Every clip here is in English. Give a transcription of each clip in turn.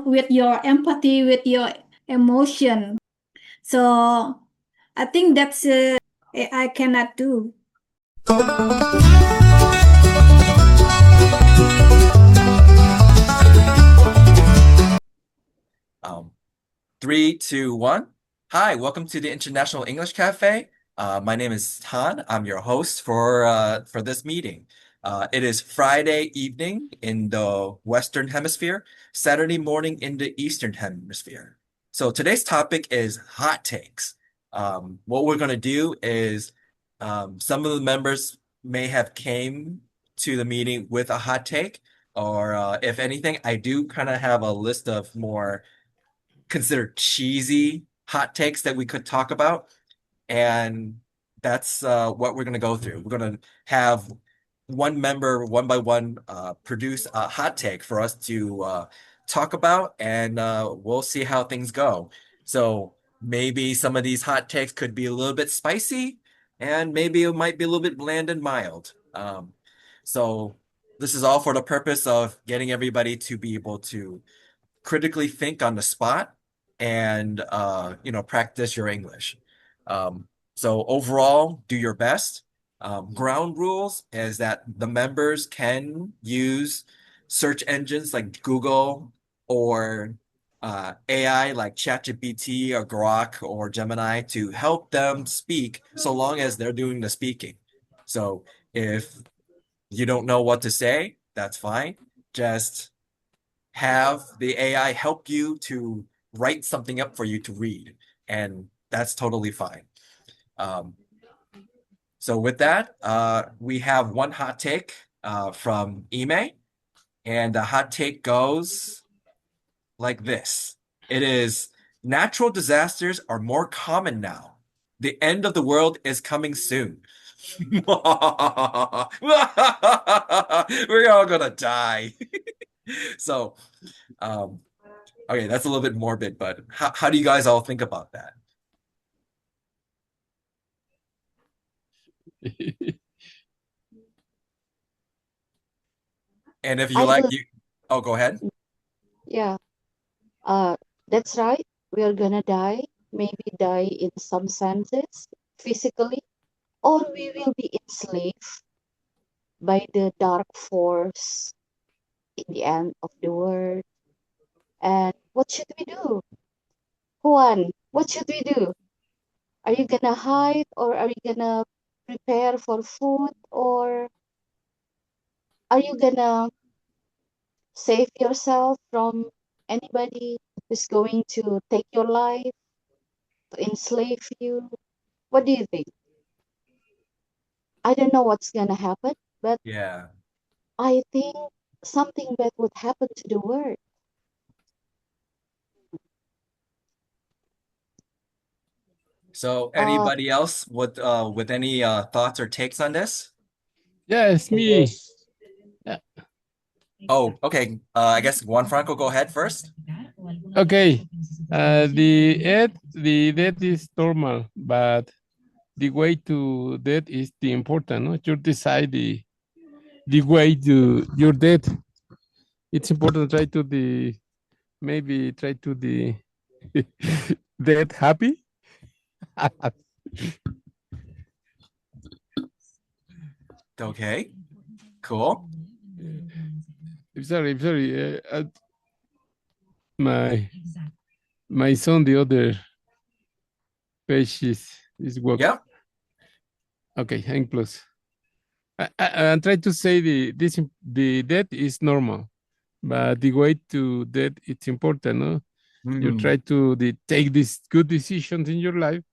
with your empathy, with your emotion. So I think that's AI cannot do. Um, 3, 2, 1. Hi, welcome to the International English Cafe. My name is Thanh. I'm your host for this meeting. It is Friday evening in the Western Hemisphere, Saturday morning in the Eastern Hemisphere. So today's topic is hot takes. What we're going to do is some of the members may have came to the meeting with a hot take, or if anything, I do kind of have a list of more considered cheesy hot takes that we could talk about. And that's what we're going to go through. We're going to have one member, one by one, produce a hot take for us to talk about, and we'll see how things go. So maybe some of these hot takes could be a little bit spicy, and maybe it might be a little bit bland and mild. So this is all for the purpose of getting everybody to be able to critically think on the spot and practice your English. So overall, do your best. Ground rules is that the members can use search engines like Google or AI like ChatGPT or Grok or Gemini to help them speak so long as they're doing the speaking. So if you don't know what to say, that's fine. Just have the AI help you to write something up for you to read, and that's totally fine. Um, so with that, we have one hot take from Ime, and the hot take goes like this. It is natural disasters are more common now. The end of the world is coming soon. We're all gonna die. So, um, okay, that's a little bit morbid, but how do you guys all think about that? And if you I like believe, you, oh, go ahead. yeah, uh, that's right. We are gonna die, maybe die in some senses, physically, or we will be enslaved by the dark force in the end of the world. And what should we do? Juan, what should we do? Are you gonna hide, or are you gonna prepare for food, or are you gonna save yourself from anybody who's going to take your life, to enslave you? What do you think? I don't know what's gonna happen, but Yeah. I think something bad would happen to the world. So Uh, anybody else with any thoughts or takes on this? Yeah, it's me. Yeah. Oh, okay. I guess Juan Franco, go ahead first. Okay. The death is normal, but the way to death is the important. No? You decide the way to your death. It's important. Try to the maybe try to the death happy. Okay, cool. I'm sorry. My my son, the other page is work. Yep. Okay, hang close. I'm trying to say the death is normal, but the way to death it's important. No, you Hmm. try to take these good decisions in your life,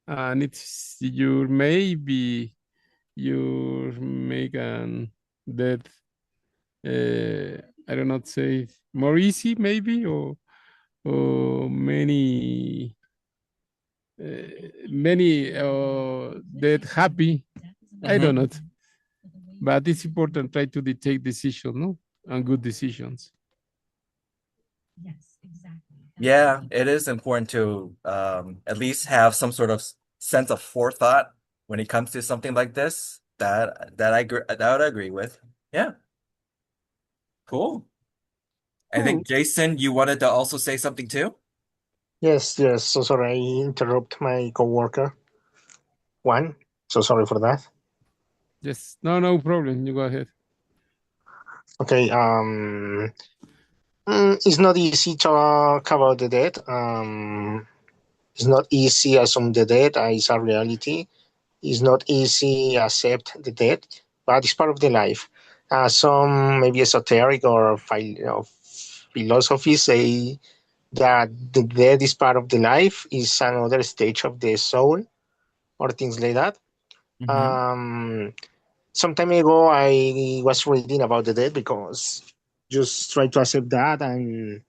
and it's you maybe you make an death. I don't know, say more easy maybe or many death happy. I don't Hmm. know. But it's important try to take decisions, no, and good decisions. Yeah, it is important to at least have some sort of sense of forethought when it comes to something like this. That I would agree with. Yeah, cool. I think Jason, you wanted to also say something too? Yes, yes. So sorry, I interrupt my coworker. Juan, so sorry for that. Yes, no problem. You go ahead. Okay. It's not easy to talk about the dead. It's not easy assume the dead is a reality. It's not easy accept the dead, but it's part of the life. Some maybe esoteric or philosophy say that the death is part of the life, is another stage of the soul, or things like that. Um, some time ago, I was reading about the dead because just try to accept that and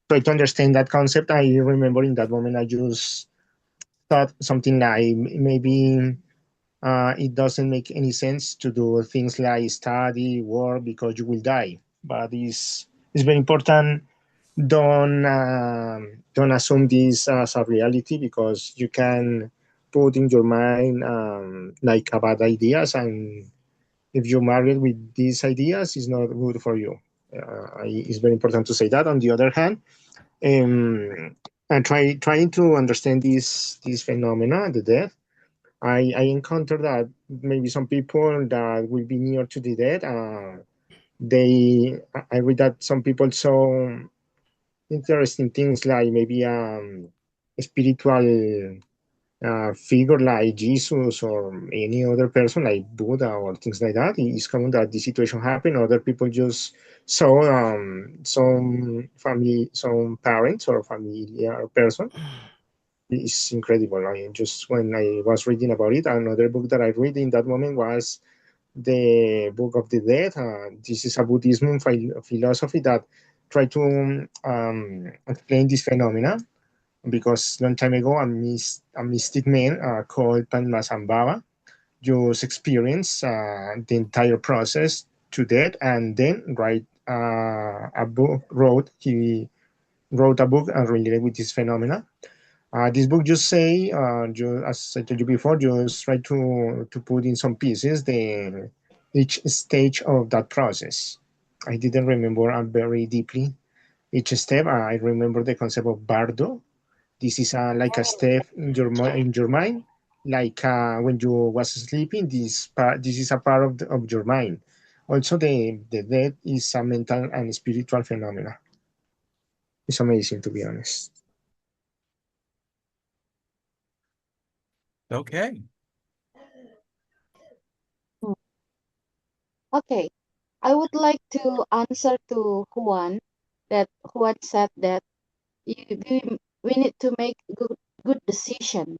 try to understand that concept. I remember in that moment, I just thought something like maybe it doesn't make any sense to do things like study, work, because you will die. But it's very important. Don't assume this as a reality, because you can put in your mind like bad ideas, and if you marry with these ideas, it's not good for you. It's very important to say that. On the other hand, and trying to understand this phenomena, the death, I encountered that maybe some people that will be near to the dead, I read that some people saw interesting things like maybe a spiritual figure like Jesus or any other person like Buddha or things like that. It's common that the situation happened. Other people just saw some parents or familiar person. It's incredible. Just when I was reading about it, another book that I read in that moment was the Book of the Dead. This is a Buddhism philosophy that try to explain this phenomena, because long time ago a mystic man called Padmasambhava just experienced the entire process to death, and then he wrote a book related with this phenomena. This book just say, as I told you before, just try to put in some pieces each stage of that process. I didn't remember very deeply each step. I remember the concept of bardo. This is like a step in your mind, like when you was sleeping. This is a part of your mind. Also, the death is a mental and spiritual phenomena. It's amazing, to be honest. Okay. Okay, I would like to answer to Juan, that Juan said that we need to make good decision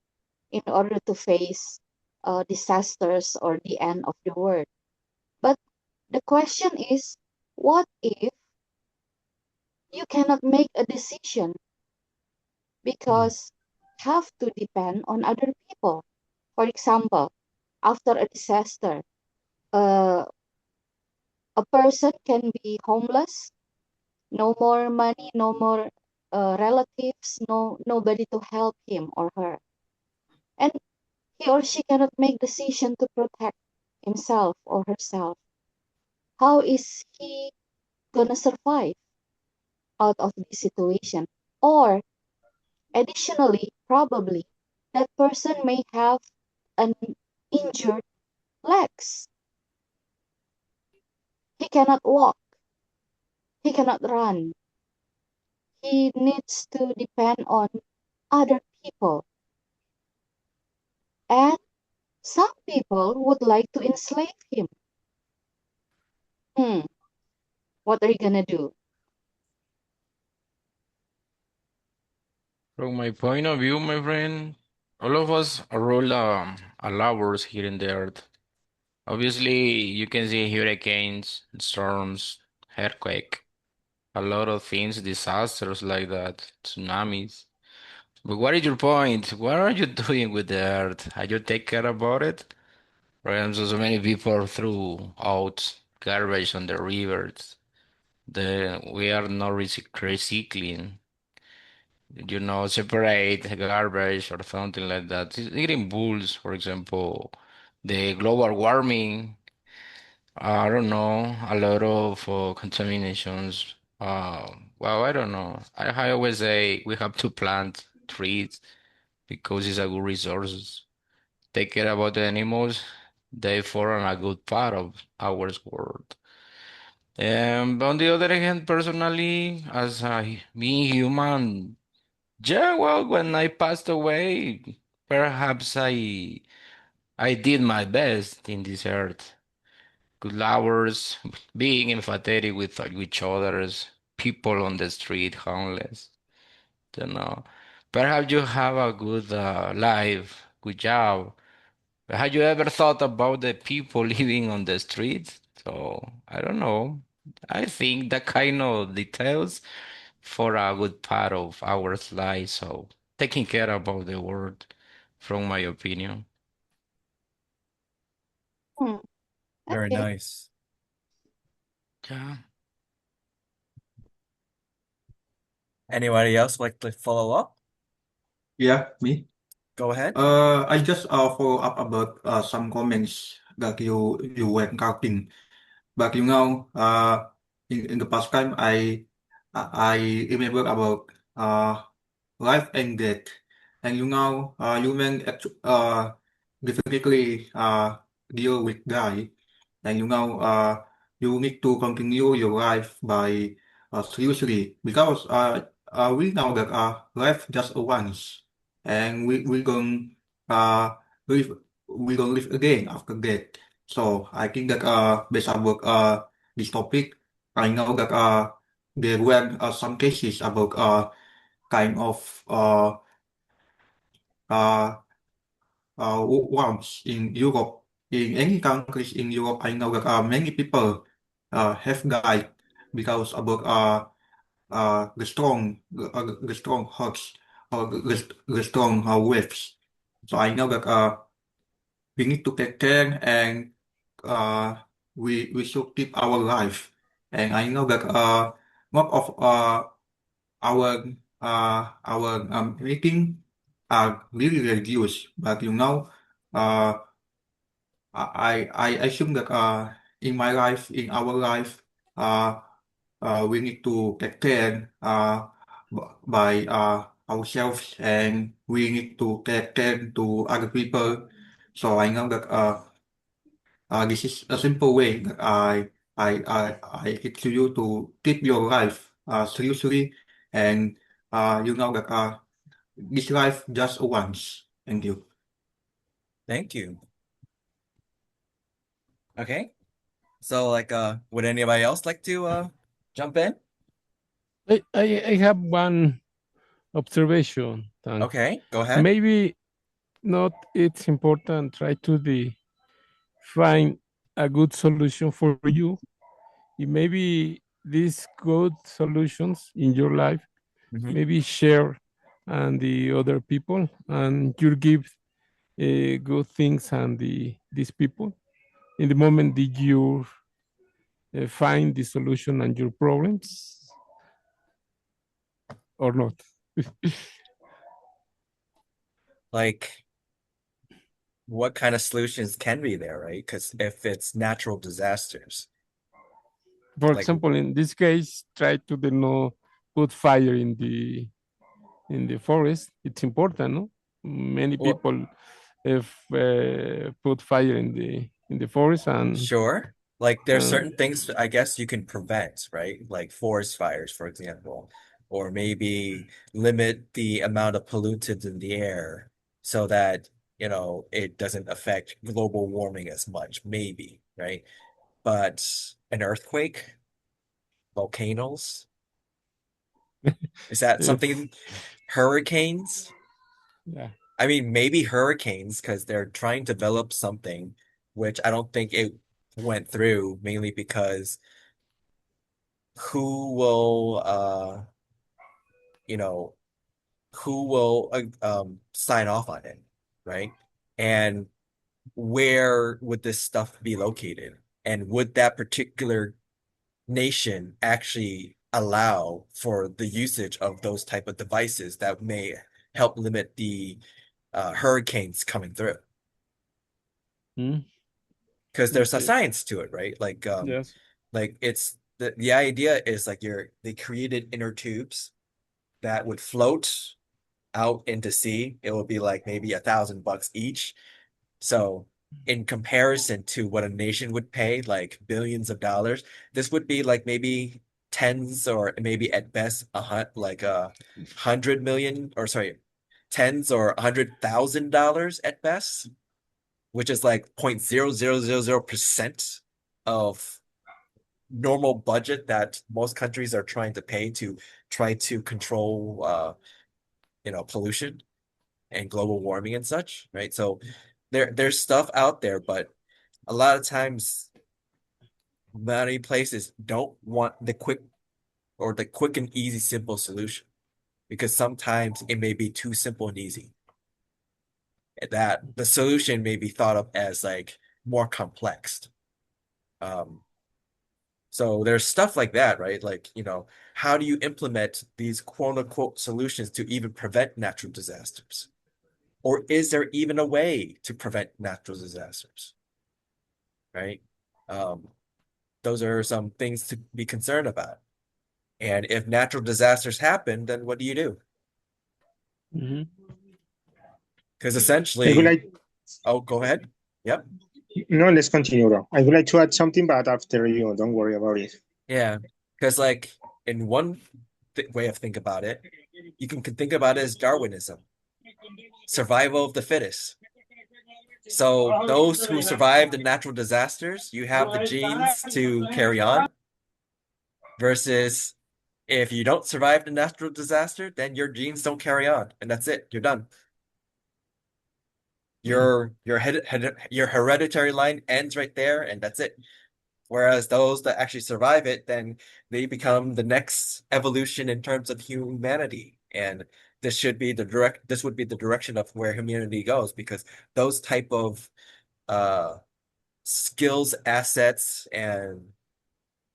in order to face disasters or the end of the world. But the question is, what if you cannot make a decision because have to depend on other people? For example, after a disaster, uh, a person can be homeless, no more money, no more relatives, nobody to help him or her, and he or she cannot make decision to protect himself or herself. How is he gonna survive out of this situation? Or additionally, probably that person may have an injured legs. He cannot walk. He cannot run. He needs to depend on other people. And some people would like to enslave him. What are you gonna do? From my point of view, my friend, all of us are all allowers here in the earth. Obviously, you can see hurricanes, storms, earthquake, a lot of things, disasters like that, tsunamis. But what is your point? What are you doing with the earth? Are you take care about it? For example, so many people threw out garbage on the rivers. We are not recycling. Separate garbage or something like that. Eating bulls, for example, the global warming, I don't know, a lot of contaminations Well, I don't know. I always say we have to plant trees because it's a good resource. Take care about the animals. They form a good part of our world. But on the other hand, personally, as a being human, yeah, well, when I passed away, perhaps I did my best in this earth. Good hours, being empathetic with each others, people on the street, homeless. You know, perhaps you have a good life, good job. But have you ever thought about the people living on the streets? So I don't know. I think that kind of details for a good part of our life. So taking care about the world, from my opinion. Hmm. Very Okay. nice. Yeah. Anybody else like to follow up? Yeah, me. Go ahead. I just follow up about some comments that you were talking. But in the past time, I remember about life and death, and human definitely deal with die, and you need to continue your life by seriously because we know that life just once, and we gonna live live again after death. So I think that based on this topic, I know that there were some cases about kind of uh, wars in Europe. In any countries in Europe, I know that many people have died because about the strong hearts or the strong waves. So I know that we need to take care and uh, we should keep our life. And I know that most of our meeting are really reduced, but uh, I assume that in my life, in our life, uh, we need to take care by ourselves, and we need to take care to other people. So I know that this is a simple way that I hit to you to keep your life seriously, and you know that this life just once. Thank you. Thank you. Okay. So like would anybody else like to jump in? I have one observation. And Okay, go ahead. maybe not it's important try to find a good solution for you. It maybe these good solutions in your life Mhm. maybe share and the other people and you give good things and these people in the moment that you find the solution and your problems or not. Like what kind of solutions can be there, right? Because if it's natural disasters, For like example, in this case, try to no put fire in the forest. It's important, no? Many well, people have put fire in the forest sure. Like there's and certain things I guess you can prevent, right? Like forest fires, for example, or maybe limit the amount of pollutants in the air so that, it doesn't affect global warming as much, maybe, right? But an earthquake, volcanoes, is that uh, something? Hurricanes? yeah. I mean, maybe hurricanes because they're trying to develop something, which I don't think it went through, mainly because who will, you know, who will sign off on it, right? And where would this stuff be located? And would that particular nation actually allow for the usage of those type of devices that may help limit the hurricanes coming through? Mm, Because there's a okay. science to it, right? Yes. Like it's the idea is like they created inner tubes that would float out into sea. It would be like maybe $1,000 each. So in comparison to what a nation would pay, like billions of dollars, this would be like maybe tens or maybe at best like 100 million, or sorry, tens or $100,000 at best, which is like 0.0000% of normal budget that most countries are trying to pay to try to control pollution and global warming and such, right? So there's stuff out there, but a lot of times many places don't want the quick and easy simple solution, because sometimes it may be too simple and easy, that the solution may be thought of as like more complex. So there's stuff like that, right? Like, how do you implement these quote unquote solutions to even prevent natural disasters? Or is there even a way to prevent natural disasters? Right? Those are some things to be concerned about. And if natural disasters happen, then what do you do? Because I would essentially, like, oh, go ahead. Yep. no, let's continue, bro. I would like to add something, but after you, don't worry about it. Yeah. Because like in one way of think about it, you can think about it as Darwinism, survival of the fittest. So those who survive the natural disasters, you have the genes to carry on, versus if you don't survive the natural disaster, then your genes don't carry on, and that's it. You're done. Your hereditary line ends right there, and that's it. Whereas those that actually survive it, then they become the next evolution in terms of humanity. And this would be the direction of where humanity goes, because those type of skills, assets, and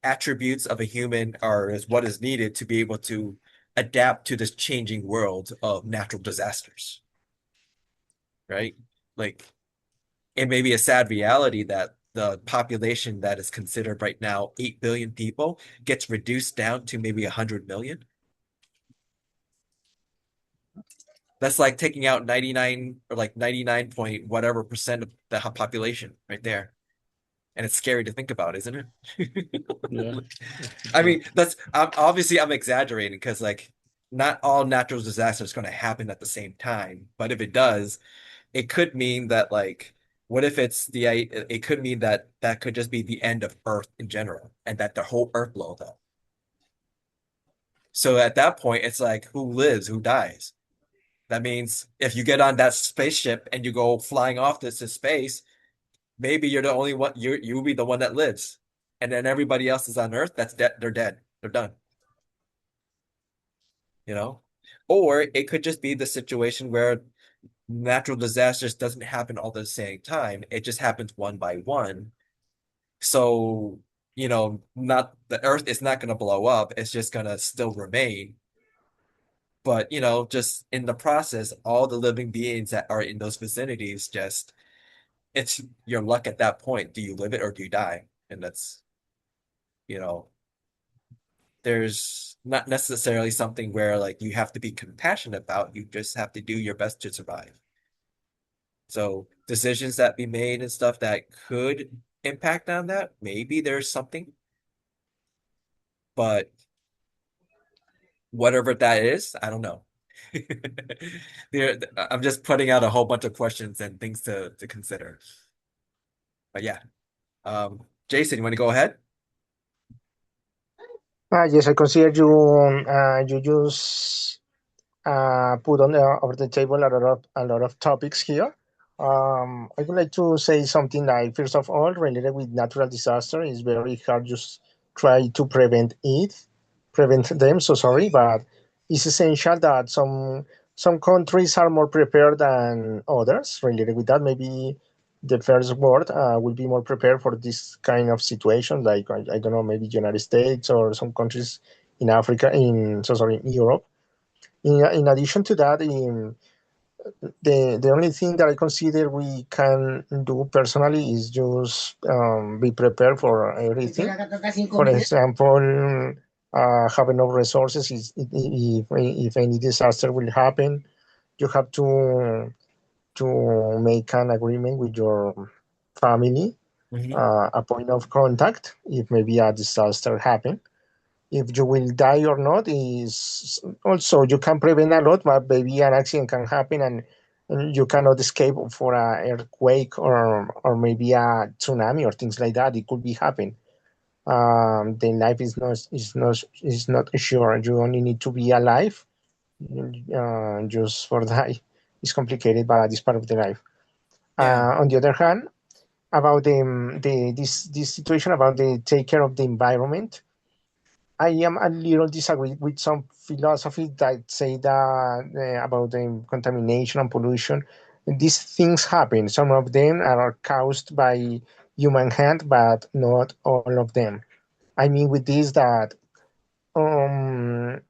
attributes of a human is what is needed to be able to adapt to this changing world of natural disasters. Right? Like, it may be a sad reality that the population that is considered right now 8 billion people gets reduced down to maybe 100 million. That's like taking out 99 or like 99 point whatever percent of the population right there. And it's scary to think about, isn't it? Yeah. I mean, I'm exaggerating, because like not all natural disasters going to happen at the same time. But if it does, it could mean that like, what if it could mean that could just be the end of Earth in general, and that the whole Earth blows up. So at that point, it's like, who lives, who dies? That means if you get on that spaceship and you go flying off this to space, maybe you're the only one, you'll be the one that lives. And then everybody else is on Earth, that's dead, they're dead. They're done. Or it could just be the situation where natural disasters doesn't happen all at the same time. It just happens one by one. So, not the Earth is not going to blow up. It's just going to still remain. But, just in the process, all the living beings that are in those vicinities, it's your luck at that point. Do you live it or do you die? And that's, there's not necessarily something where like you have to be compassionate about. You just have to do your best to survive. So decisions that be made and stuff that could impact on that, maybe there's something. But whatever that is, I don't know. I'm just putting out a whole bunch of questions and things to consider. But yeah. Jason, you want to go ahead? Yes, I consider you just put on over the table a lot of topics here. I would like to say something like, first of all, related with natural disaster, it's very hard just try to prevent them. So sorry, but it's essential that some countries are more prepared than others. Related with that, maybe the first world will be more prepared for this kind of situation. Like I don't know, maybe United States or some countries in Africa, in Europe. In addition to that, the only thing that I consider we can do personally is just be prepared for everything. For example, have enough resources if any disaster will happen. You have to make an agreement with your family, a point of contact if maybe a disaster happen. If you will die or not is also you can prevent a lot, but maybe an accident can happen and you cannot escape for an earthquake or maybe a tsunami or things like that. It could be happen. The life is not sure. You only need to be alive. Just for that, it's complicated, but it's part of the life. Yeah. On the other hand, about this situation about the take care of the environment, I am a little disagree with some philosophy that say that about the contamination and pollution. These things happen. Some of them are caused by human hand, but not all of them. I mean with this that um,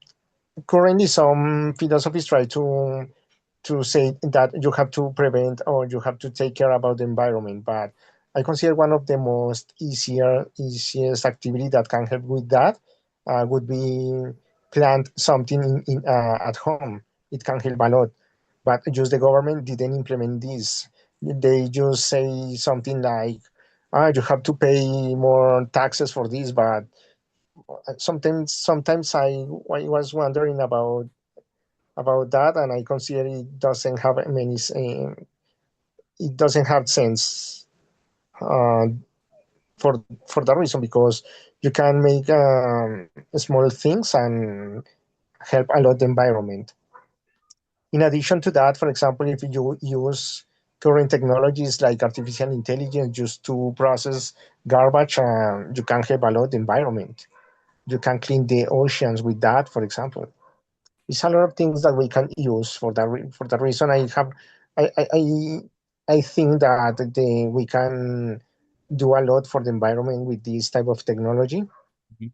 currently some philosophies try to say that you have to prevent or you have to take care about the environment, but I consider one of the most easiest activity that can help with that would be plant something at home. It can help a lot, but just the government didn't implement this. They just say something like, you have to pay more taxes for this, but sometimes I was wondering about that, and I consider it doesn't have sense uh, for that reason because you can make small things and help a lot the environment. In addition to that, for example, if you use current technologies like artificial intelligence just to process garbage, you can help a lot the environment. You can clean the oceans with that, for example. It's a lot of things that we can use for for that reason. I I I, I think that we can do a lot for the environment with this type of technology. Mhm.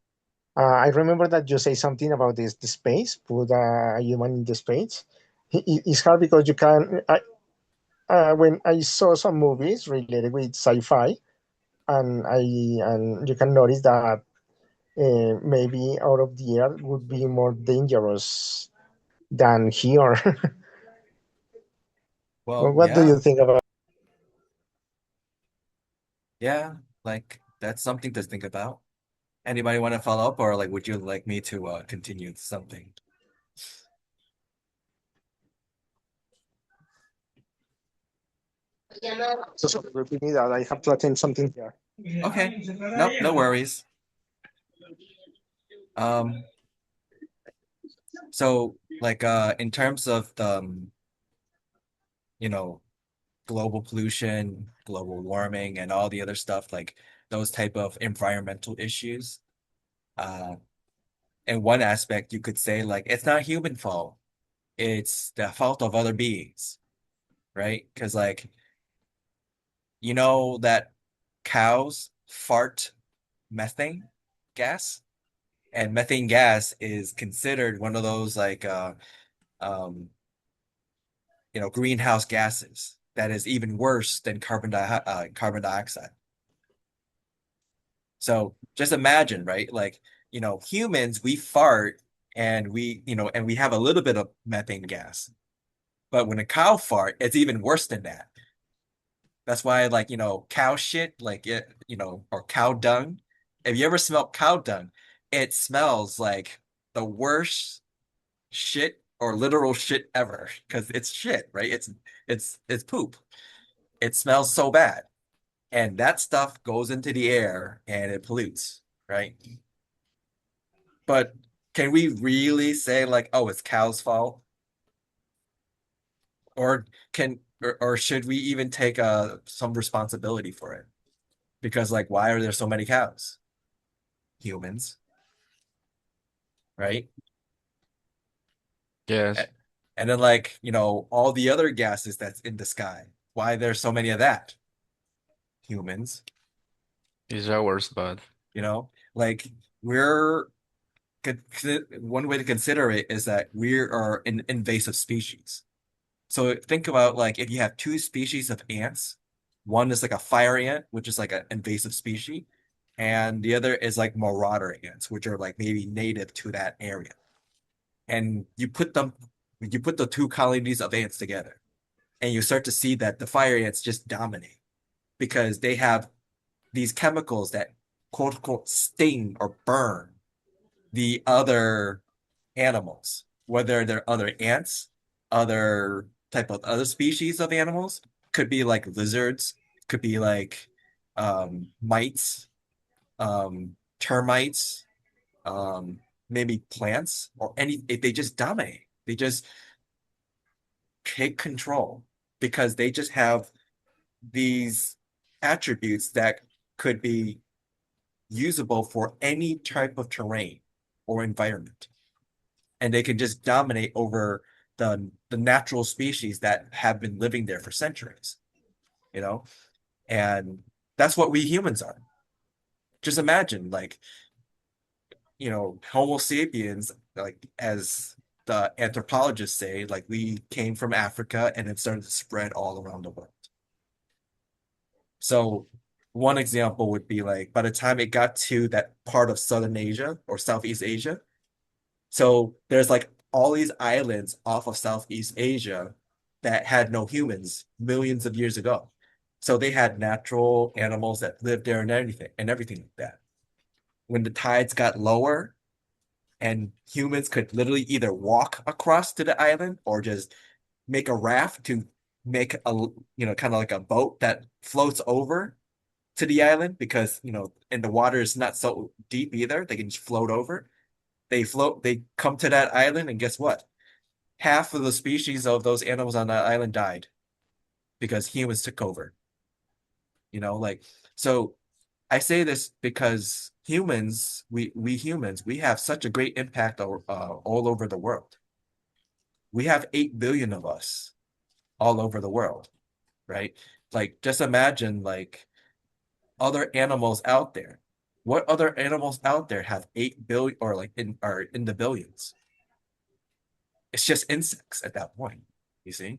I remember that you say something about this the space, put a human in the space. It's hard because you can. When I saw some movies related with sci-fi, and you can notice that maybe out of the air would be more dangerous than here. Well, Well, what do you think about? yeah, like that's something to think about. Anybody want to follow up, or like, would you like me to continue something? So sorry, repeat me that I have to attend something here. Okay, nope, no worries. Um, so like in terms of the you know global pollution, global warming, and all the other stuff, like those type of environmental issues. Uh, in one aspect, you could say like it's not human fault; it's the fault of other beings, right? Because like you know that cows fart methane gas, and methane gas is considered one of those like um greenhouse gases that is even worse than carbon dioxide. So just imagine, right? Like, humans, we fart and we have a little bit of methane gas. But when a cow fart, it's even worse than that. That's why, like, cow shit, like or cow dung. If you ever smell cow dung, it smells like the worst shit or literal shit ever because it's shit, right? It's poop. It smells so bad. And that stuff goes into the air and it pollutes, right? But can we really say like, oh, it's cow's fault? Or or should we even take some responsibility for it? Because like, why are there so many cows? Humans, right? Yes, A- And then like, all the other gases that's in the sky. Why there's so many of that? Humans, it's ours, but like we're one way to consider it is that we are an invasive species. So think about like if you have two species of ants, one is like a fire ant, which is like an invasive species, and the other is like marauder ants, which are like maybe native to that area. And you put the two colonies of ants together, and you start to see that the fire ants just dominate because they have these chemicals that quote unquote sting or burn the other animals, whether they're other ants, other type of other species of animals, could be like lizards, could be like mites, termites, maybe plants, or they just dominate. They just take control because they just have these attributes that could be usable for any type of terrain or environment. And they can just dominate over the natural species that have been living there for centuries, you know? And that's what we humans are. Just imagine, like, Homo sapiens, like as the anthropologists say, like we came from Africa and it started to spread all around the world. So one example would be like by the time it got to that part of Southern Asia or Southeast Asia, so there's like all these islands off of Southeast Asia that had no humans millions of years ago. So they had natural animals that lived there and everything like that. When the tides got lower and humans could literally either walk across to the island or just make a raft to make kind of like a boat that floats over to the island because, and the water is not so deep either. They can just float over. They come to that island, and guess what? Half of the species of those animals on that island died because humans took over. So I say this because we humans, we have such a great impact all over the world. We have 8 billion of us all over the world, right? Like, just imagine like other animals out there. What other animals out there have 8 billion or like are in the billions? It's just insects at that point, you see?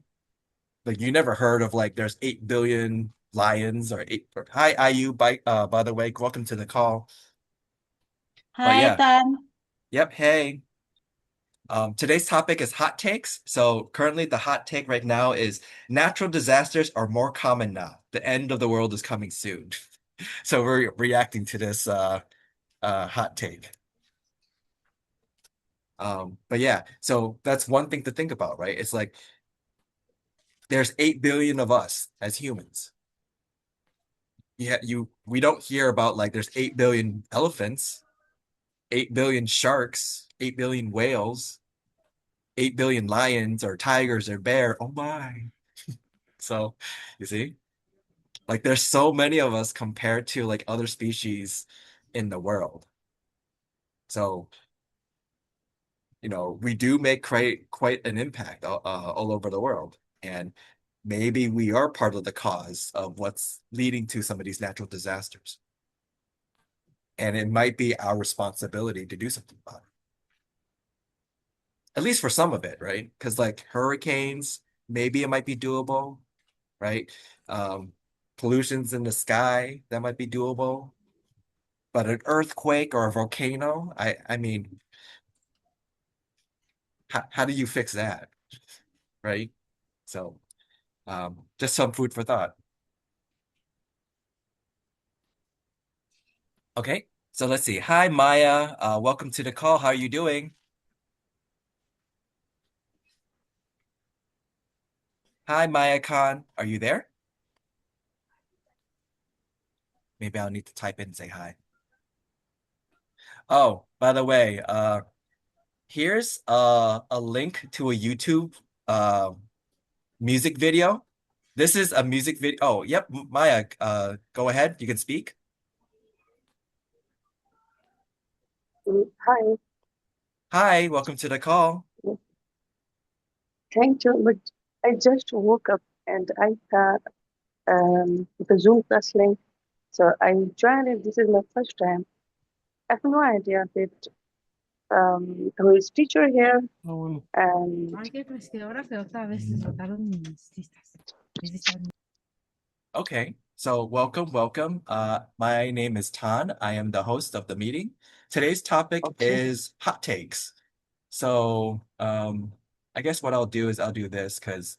Like you never heard of like there's 8 billion lions hi IU by the way, welcome to the call. But Hi, yeah, Tan. yep, hey. Today's topic is hot takes. So currently the hot take right now is natural disasters are more common now. The end of the world is coming soon. So we're reacting to this hot take. But yeah, so that's one thing to think about, right? It's like there's 8 billion of us as humans. We don't hear about like there's 8 billion elephants, 8 billion sharks, 8 billion whales, 8 billion lions or tigers or bear. Oh my. So, you see, like there's so many of us compared to like other species in the world. So, we do make quite an impact all over the world. And maybe we are part of the cause of what's leading to some of these natural disasters. And it might be our responsibility to do something about it. At least for some of it, right? Because like hurricanes, maybe it might be doable, right? Pollutions in the sky, that might be doable. But an earthquake or a volcano, I mean, how do you fix that, right? So just some food for thought. Okay, so let's see. Hi, Maya. Welcome to the call. How are you doing? Hi, Maya Khan. Are you there? Maybe I'll need to type in and say hi. Oh, by the way, here's a link to a YouTube music video. This is a music video. Oh, yep, Maya, go ahead. You can speak. Hi, Hi, welcome to the call. thank you. But I just woke up and I got the Zoom class link. So I joined it. This is my first time. I have no idea if it who is teacher here, Oh, and Okay, so welcome. My name is Tan. I am the host of the meeting. Today's topic Okay. is hot takes. So, I guess what I'll do is I'll do this because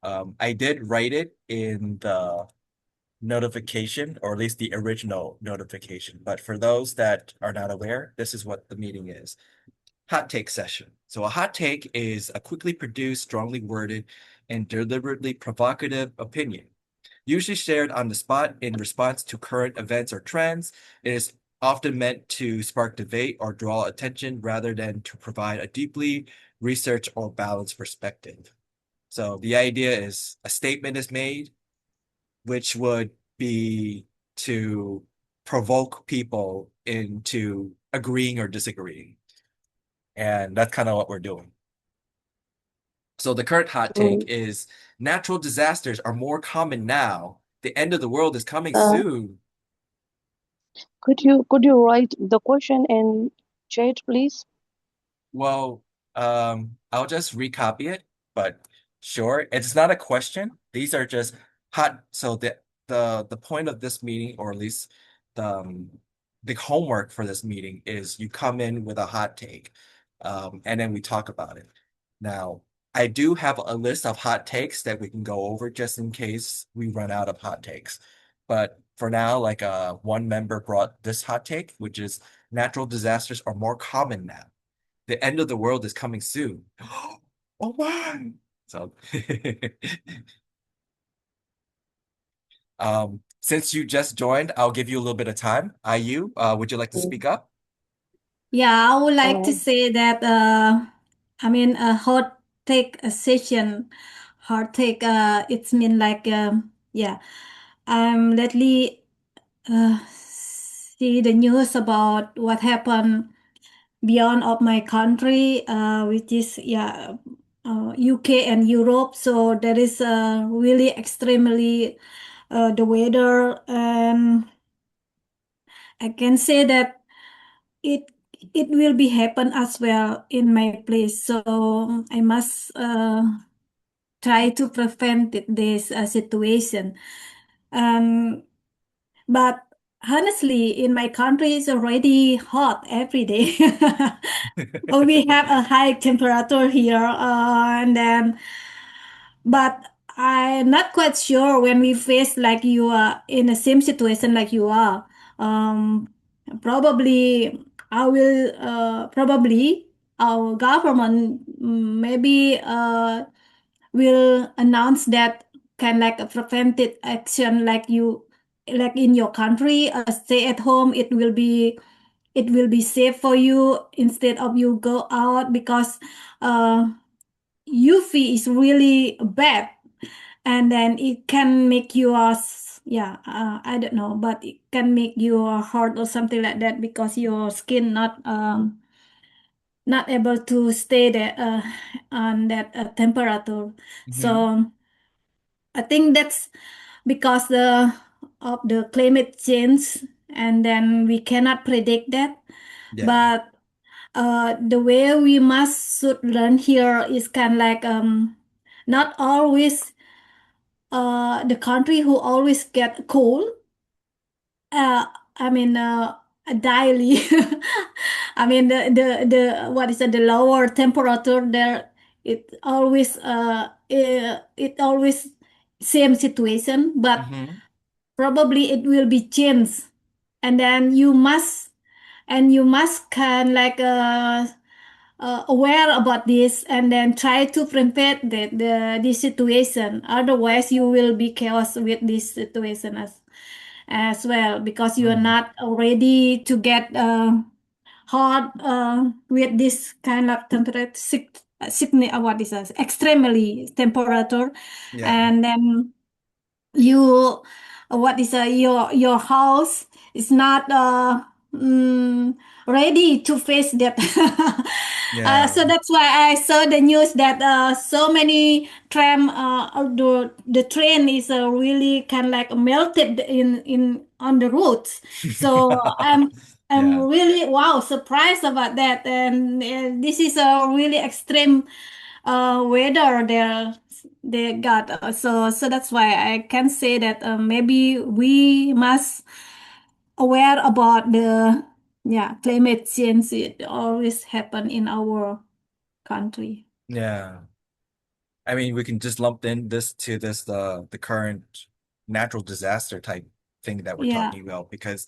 I did write it in the notification, or at least the original notification. But for those that are not aware, this is what the meeting is. Hot take session. So a hot take is a quickly produced, strongly worded, and deliberately provocative opinion, usually shared on the spot in response to current events or trends. It is often meant to spark debate or draw attention rather than to provide a deeply researched or balanced perspective. So the idea is a statement is made, which would be to provoke people into agreeing or disagreeing. And that's kind of what we're doing. So the current hot take is natural disasters are more common now. The end of the world is coming soon. could you write the question in chat, please? Well, I'll just recopy it, but sure. It's not a question. These are just hot. So the point of this meeting, or at least the homework for this meeting, is you come in with a hot take, and then we talk about it. Now, I do have a list of hot takes that we can go over just in case we run out of hot takes. But for now, like one member brought this hot take, which is natural disasters are more common now. The end of the world is coming soon. Oh my! So, since you just joined, I'll give you a little bit of time. IU, would you like to speak up? Yeah, I would like to Um, say that a hot take session, hot take it's mean like yeah, I'm lately see the news about what happened beyond of my country, which is UK and Europe. So there is really extremely the weather, and I can say that it it will be happen as well in my place. So I must try to prevent this situation. Um, but honestly, in my country, it's already hot every day. We have a high temperature here, and then, but I'm not quite sure when we face like you are in the same situation like you are. Um, probably probably our government maybe will announce that kind like a preventive action like you like in your country, stay at home. It will be safe for you instead of you go out because uh, UV is really bad, and then it can make you I don't know, but it can make you hurt or something like that because your skin not able to stay there on that temperature. So I think that's because of the climate change, and then we cannot predict that. Yeah. But the way we must should learn here is kind of like not always the country who always get cold. Uh, I mean daily. I mean the what is it, the lower temperature there. It always same situation, but probably it will be changed, and then you must can like aware about this, and then try to prevent this situation. Otherwise you will be chaos with this situation as well, because you are not ready to get hot with this kind of temperature what is that, extremely temperature. Yeah. And then you what is your house is not ready to face that. Yeah. So that's why I saw the news that so many tram the train is really kind of like melted in on the roads. So I'm Yeah. really wow surprised about that, and this is a really extreme weather they got. So that's why I can say that maybe we must aware about the climate change. It always happen in our country. Yeah. I mean, we can just lump in this the current natural disaster type thing that we're Yeah. talking about because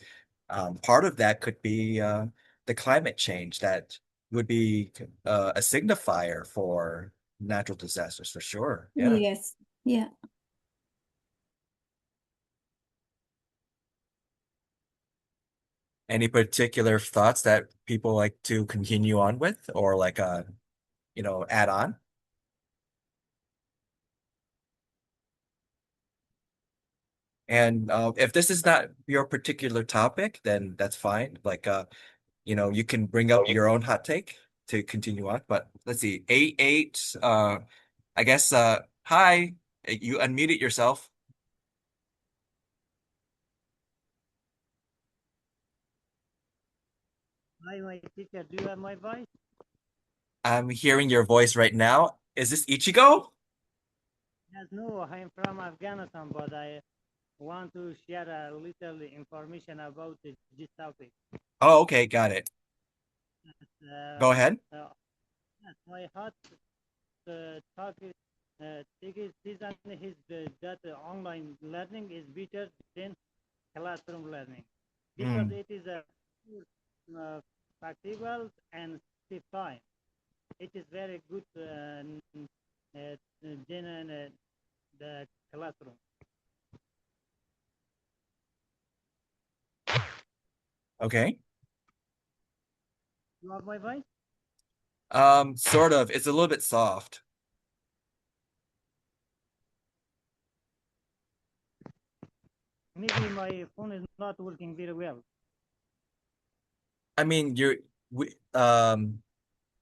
part of that could be the climate change that would be a signifier for natural disasters for sure. Yeah. Yes. Yeah. Any particular thoughts that people like to continue on with or like add on? And if this is not your particular topic, then that's fine. Like you can bring up your own hot take to continue on. But let's see, 8-8. I guess hi, you unmuted yourself. Hi, my teacher. Do you have my voice? I'm hearing your voice right now. Is this Ichigo? Yes, no, I'm from Afghanistan, but I want to share a little information about this topic. Oh, okay, got it. Go ahead. Yes, my hot topic season is that online learning is better than classroom learning because it is a flexible and safe time. It is very good than the classroom. Okay. You have my voice? Sort of. It's a little bit soft. Maybe my phone is not working very well. I mean,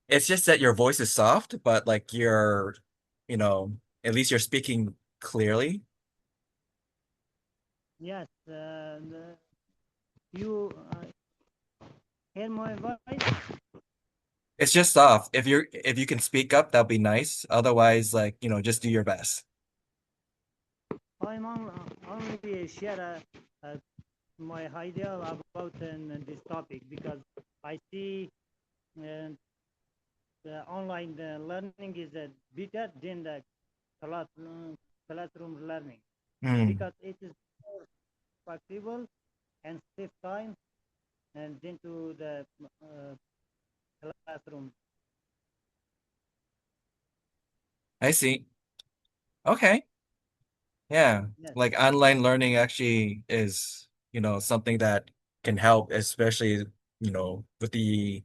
it's just that your voice is soft, but like at least you're speaking clearly. Yes, you hear my voice? It's just soft. If you can speak up, that'll be nice. Otherwise, like, just do your best. I'm only share my idea about this topic because I see the online learning is better than the classroom learning because it is more flexible and save time and then to the classroom. I see. Okay. Yeah. Yes. Like online learning actually is, something that can help, especially, with the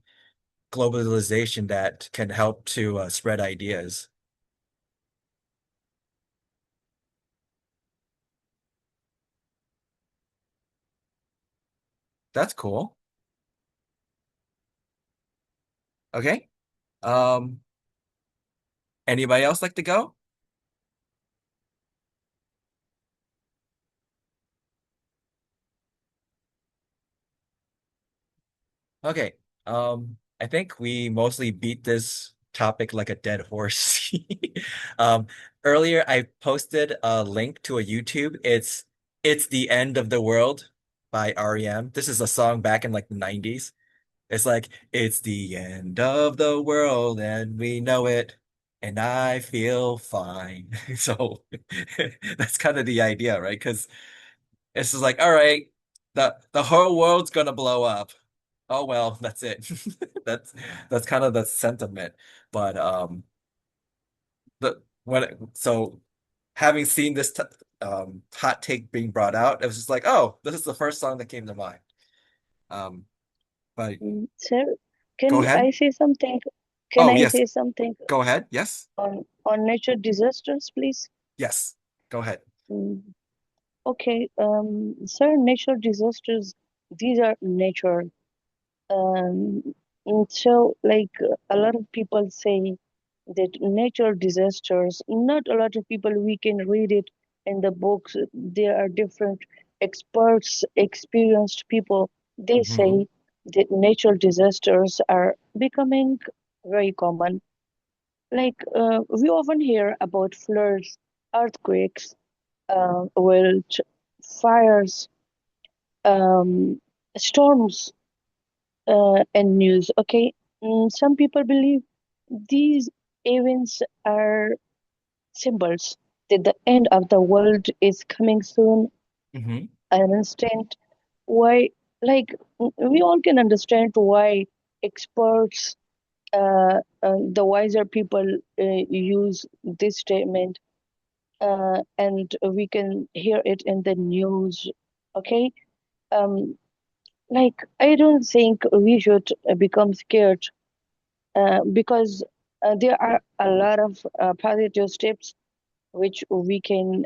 globalization that can help to spread ideas. That's cool. Okay. Um, Anybody else like to go? Okay. I think we mostly beat this topic like a dead horse. Um, Earlier I posted a link to a YouTube. It's the End of the World by REM. This is a song back in like the 90s. It's like, it's the end of the world and we know it, and I feel fine. So that's kind of the idea, right? Because it's just like, all right, the whole world's gonna blow up. Oh well, that's it. That's kind of the sentiment. But the when so having seen this t hot take being brought out, it was just like, oh, this is the first song that came to mind. Um, but Sir, go can ahead. I say something? Can Oh I yes, say something go ahead. Yes, on nature disasters, please? yes, go ahead. Mm, Okay, sir, natural disasters, these are nature. Um, and so, like a lot of people say that natural disasters, not a lot of people, we can read it in the books. There are different experts, experienced people. They Hmm. say the natural disasters are becoming very common. Like we often hear about floods, earthquakes, wild fires, um, storms, and news. Okay, some people believe these events are symbols that the end of the world is coming soon. Hmm. I understand why, like, we all can understand why experts, the wiser people, use this statement, and we can hear it in the news. Okay, um, like, I don't think we should become scared, because there are a lot of positive steps which we can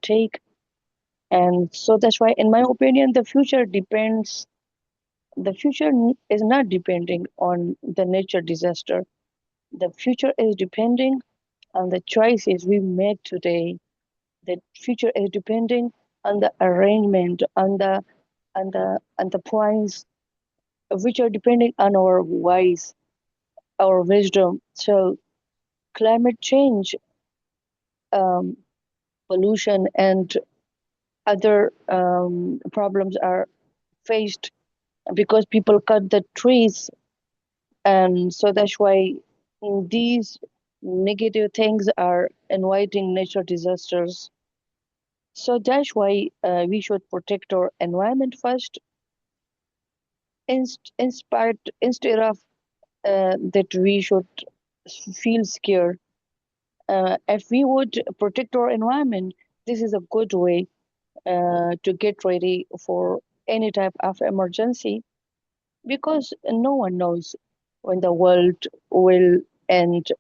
take. And so that's why, in my opinion, the future is not depending on the nature disaster. The future is depending on the choices we make today. The future is depending on the arrangement, on the points which are depending on our wise, our wisdom. So climate change, um, pollution, and other problems are faced because people cut the trees, and so that's why these negative things are inviting natural disasters. So that's why we should protect our environment first, instead of that we should feel scared. If we would protect our environment, this is a good way to get ready for any type of emergency, because no one knows when the world will end.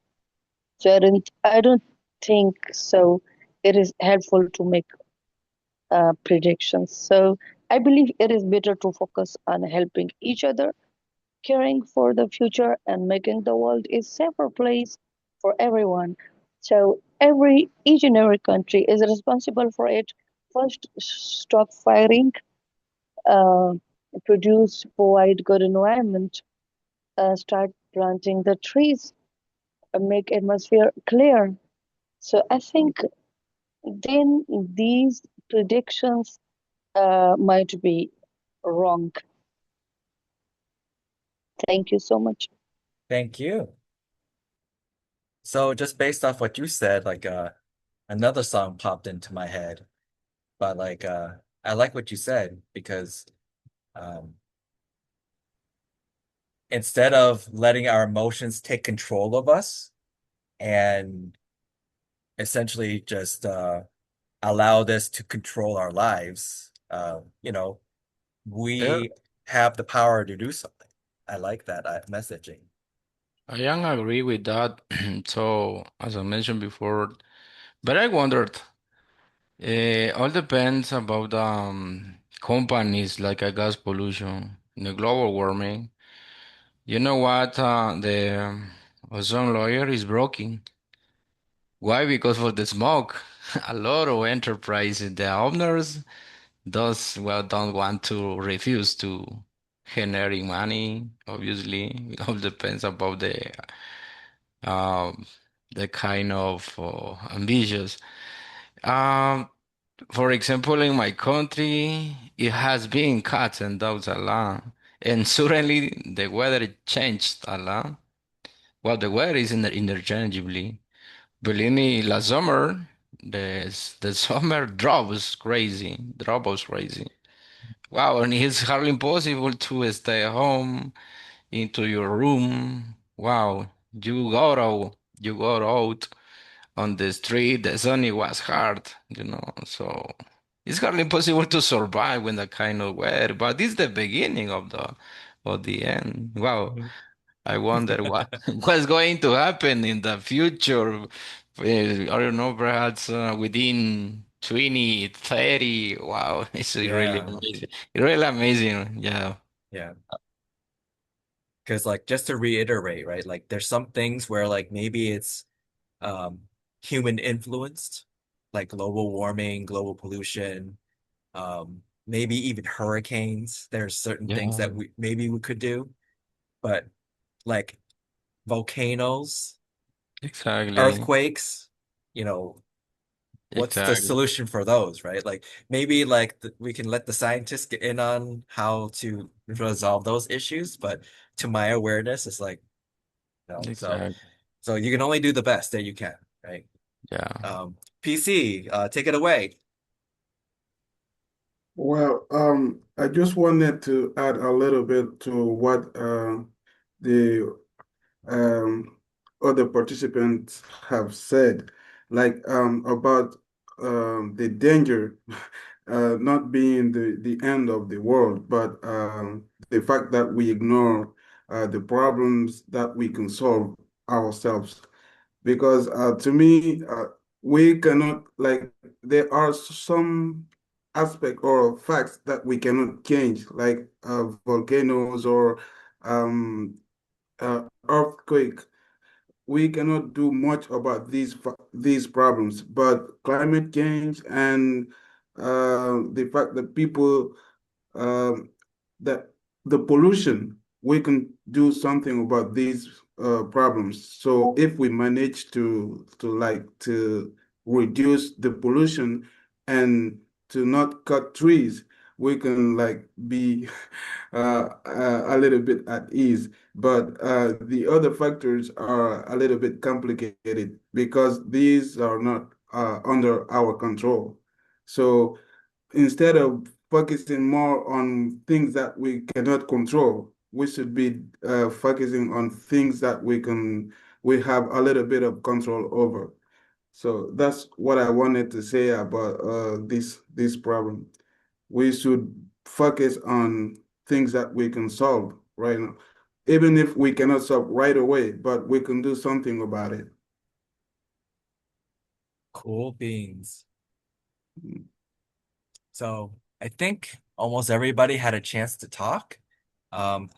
So I don't think so. It is helpful to make predictions. So I believe it is better to focus on helping each other, caring for the future, and making the world a safer place for everyone. So each and every country is responsible for it. First, stop firing, uh, provide good environment, start planting the trees, make atmosphere clear. So I think then these predictions might be wrong. Thank you so much. Thank you. So just based off what you said, like another song popped into my head. But like I like what you said because um instead of letting our emotions take control of us and essentially just allow this to control our lives, Yeah, we have the power to do something. I like that messaging. I am agree with that. So, as I mentioned before, but I wondered, all depends about companies like a gas pollution, the global warming. You know what? The ozone layer is broken. Why? Because of the smoke. A lot of enterprises, the owners, those well don't want to refuse to generating money. Obviously, it all depends about um the kind of ambitious. Um, for example, in my country, it has been cut and those a lot, and suddenly the weather changed a lot. Well, the weather is interchangeably. Believe me, last summer, the summer drops crazy. Wow, and it's hardly impossible to stay home into your room. Wow, you go out on the street. The sun it was hard. So it's hardly impossible to survive with that kind of weather. But it's the beginning of the end. Wow. Mhm. I wonder what what's going to happen in the future. I don't know, perhaps within 2030. Wow, it's really Yeah, amazing. Really amazing. Yeah. yeah. Because like just to reiterate, right? Like there's some things where like maybe it's um human influenced, like global warming, global pollution. maybe even hurricanes. There's certain things that we could do, but like volcanoes, Exactly. earthquakes, you know, what's the Exactly. solution for those, right? Like maybe like we can let the scientists get in on how to resolve those issues, but to my awareness, it's like, no. Exactly. So you can only do the best that you can, right? Yeah. PC, take it away. Well, I just wanted to add a little bit to what the other participants have said, like about the danger not being the end of the world, but the fact that we ignore the problems that we can solve ourselves. Because to me, we cannot, like, there are some aspect or facts that we cannot change, like volcanoes or um, earthquake. We cannot do much about these problems, but climate change and the fact that people um, that the pollution, we can do something about these problems. So if we manage to reduce the pollution and to not cut trees, we can like be a little bit at ease. But the other factors are a little bit complicated because these are not under our control. So instead of focusing more on things that we cannot control, we should be focusing on things that we have a little bit of control over. So that's what I wanted to say about this problem. We should focus on things that we can solve right now, even if we cannot solve right away, but we can do something about it. Cool beans. Mm. So I think almost everybody had a chance to talk. Um,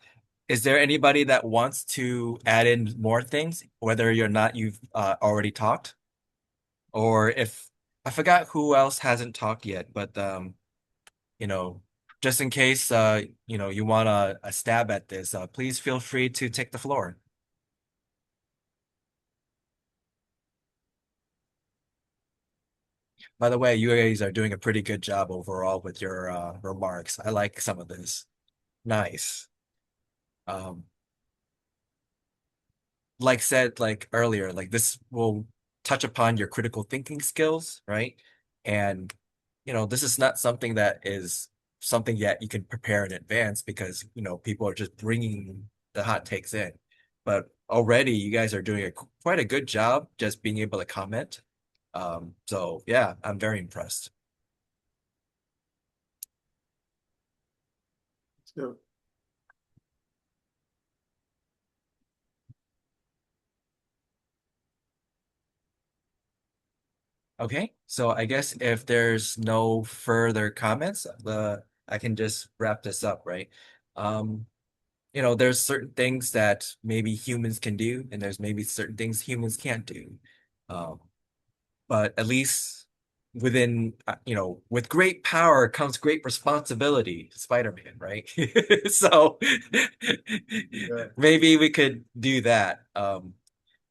is there anybody that wants to add in more things, whether or not you've already talked? Or if I forgot who else hasn't talked yet, but you know, just in case you want a stab at this, please feel free to take the floor. By the way, you guys are doing a pretty good job overall with your remarks. I like some of this. Nice. Um, like said like earlier, like this will touch upon your critical thinking skills, right? And this is not something that is something yet you can prepare in advance because people are just bringing the hot takes in. But already you guys are doing quite a good job just being able to comment. So yeah, I'm very impressed. So, Okay, so I guess if there's no further comments, I can just wrap this up, right? Um, there's certain things that maybe humans can do, and there's maybe certain things humans can't do. Um, but at least with great power comes great responsibility, Spider-Man, right? So yeah. maybe we could do that.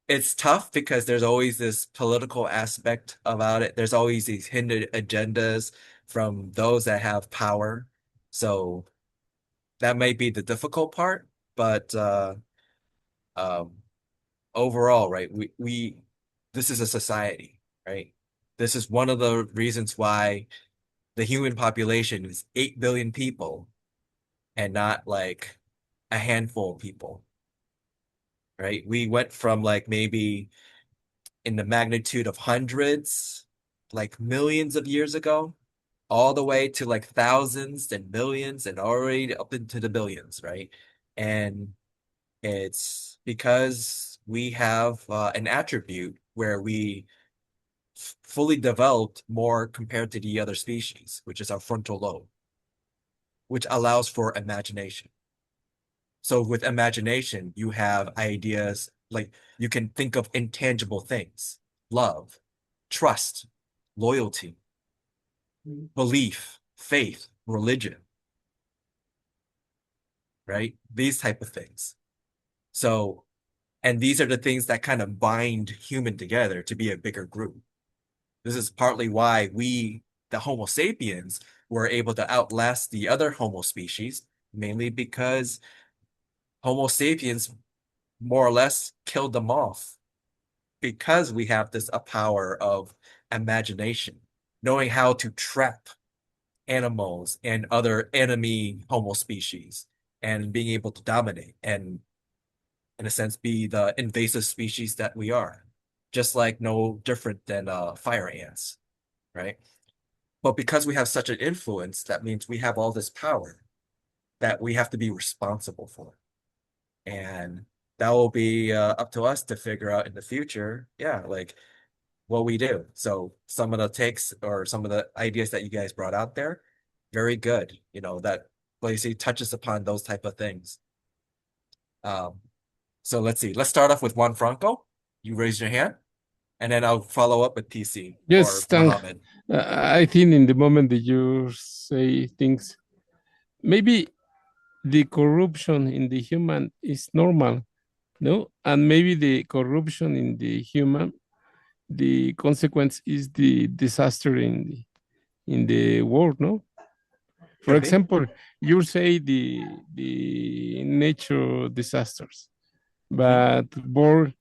It's tough because there's always this political aspect about it. There's always these hidden agendas from those that have power. So that might be the difficult part, but um, overall, right? We this is a society, right? This is one of the reasons why the human population is 8 billion people and not like a handful of people, right? We went from like maybe in the magnitude of hundreds, like millions of years ago, all the way to like thousands and millions and already up into the billions, right? And it's because we have an attribute where we fully developed more compared to the other species, which is our frontal lobe, which allows for imagination. So with imagination, you have ideas like you can think of intangible things, love, trust, loyalty, belief, faith, religion, right? These type of things. So, and these are the things that kind of bind human together to be a bigger group. This is partly why we, the Homo sapiens, were able to outlast the other Homo species, mainly because Homo sapiens more or less killed them off because we have this a power of imagination, knowing how to trap animals and other enemy Homo species and being able to dominate and, in a sense, be the invasive species that we are, just like no different than fire ants, right? But because we have such an influence, that means we have all this power that we have to be responsible for. And that will be up to us to figure out in the future, yeah, like what we do. So some of the takes or some of the ideas that you guys brought out there, very good. You know, that basically touches upon those type of things. Um, so let's see. Let's start off with Juan Franco. You raise your hand, and then I'll follow up with TC or Yes, thank. Mohammed. I think in the moment that you say things, maybe the corruption in the human is normal, no? And maybe the corruption in the human, the consequence is the disaster in the world, no? For Could be. example, you say the nature disasters, but born,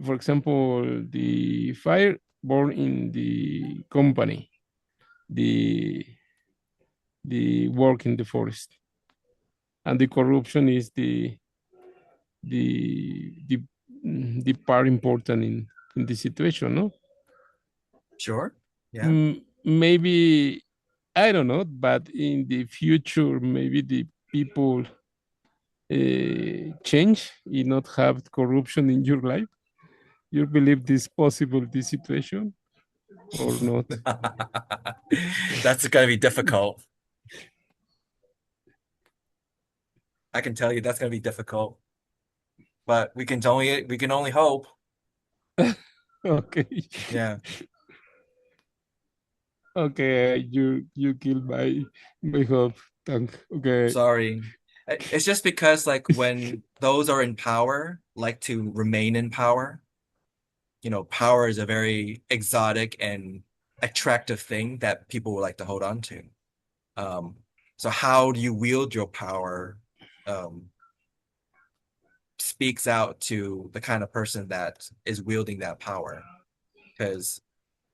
for example, the fire born in the company, the work in the forest, and the corruption is the the part important in the situation, no? Sure. Yeah. Maybe I don't know, but in the future, maybe the people change and not have corruption in your life. You believe this possible, this situation, or not? That's gonna be difficult. I can tell you that's gonna be difficult, but we can only hope. Okay. Yeah. Okay, you killed my hope. Thank. Okay. Sorry. It's just because like when those are in power, like to remain in power, you know, power is a very exotic and attractive thing that people would like to hold on to. Um, so how do you wield your power um, speaks out to the kind of person that is wielding that power. Because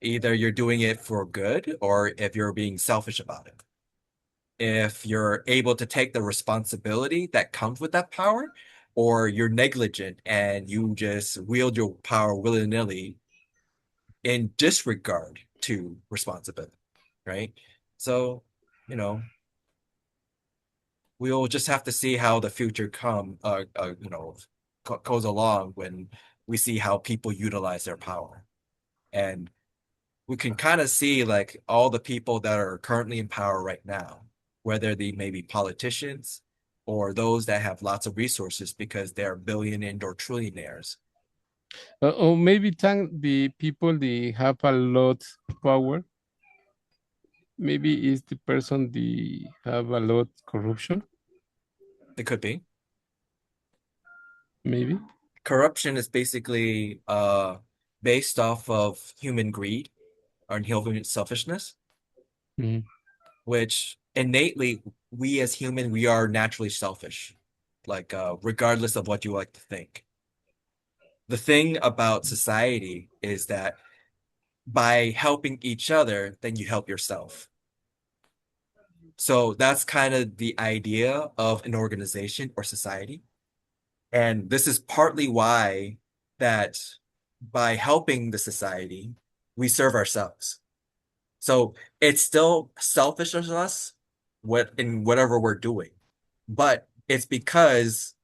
either you're doing it for good or if you're being selfish about it. If you're able to take the responsibility that comes with that power, or you're negligent and you just wield your power willy-nilly in disregard to responsibility, right? So, you know, we'll just have to see how the future goes along when we see how people utilize their power. And we can kind of see like all the people that are currently in power right now, whether they may be politicians or those that have lots of resources because they're billionaires or trillionaires. Or maybe thank the people they have a lot power. Maybe is the person they have a lot corruption. It could be. Maybe. Corruption is basically based off of human greed or human selfishness, which innately we as human, we are naturally selfish, like regardless of what you like to think. The thing about society is that by helping each other, then you help yourself. So that's kind of the idea of an organization or society. And this is partly why that by helping the society, we serve ourselves. So it's still selfish of us in whatever we're doing. But it's because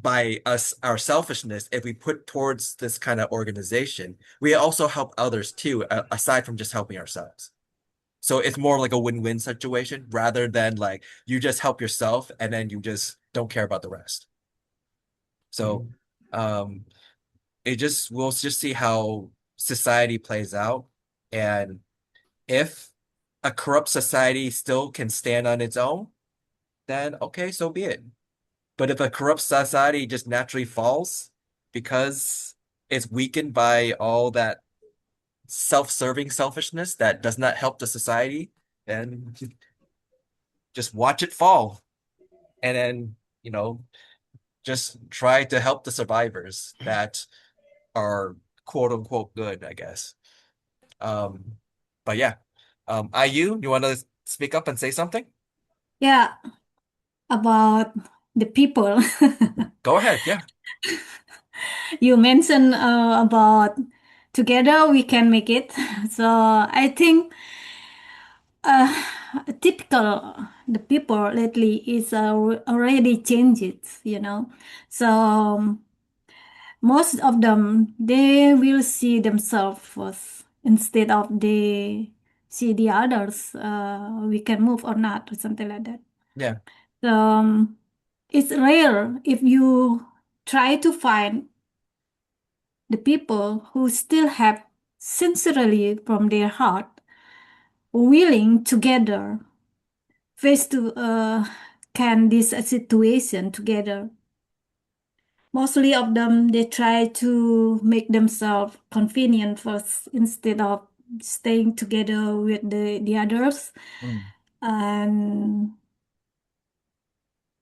by us, our selfishness, if we put towards this kind of organization, we also help others too, aside from just helping ourselves. So it's more like a win-win situation rather than like you just help yourself and then you just don't care about the rest. So um, we'll just see how society plays out. And if a corrupt society still can stand on its own, then okay, so be it. But if a corrupt society just naturally falls because it's weakened by all that self-serving selfishness that does not help the society, then just watch it fall. And then, just try to help the survivors that are quote unquote good, I guess. Um, but yeah. IU, you want to speak up and say something? Yeah, about the people. Go ahead. Yeah. You mentioned about together we can make it. So I think uh, typical the people lately is already changed. So most of them they will see themselves first instead of they see the others. We can move or not or something like that. Yeah. It's rare if you try to find the people who still have sincerely from their heart willing together face to can this situation together. Mostly of them they try to make themselves convenient first instead of staying together with the others Mm. and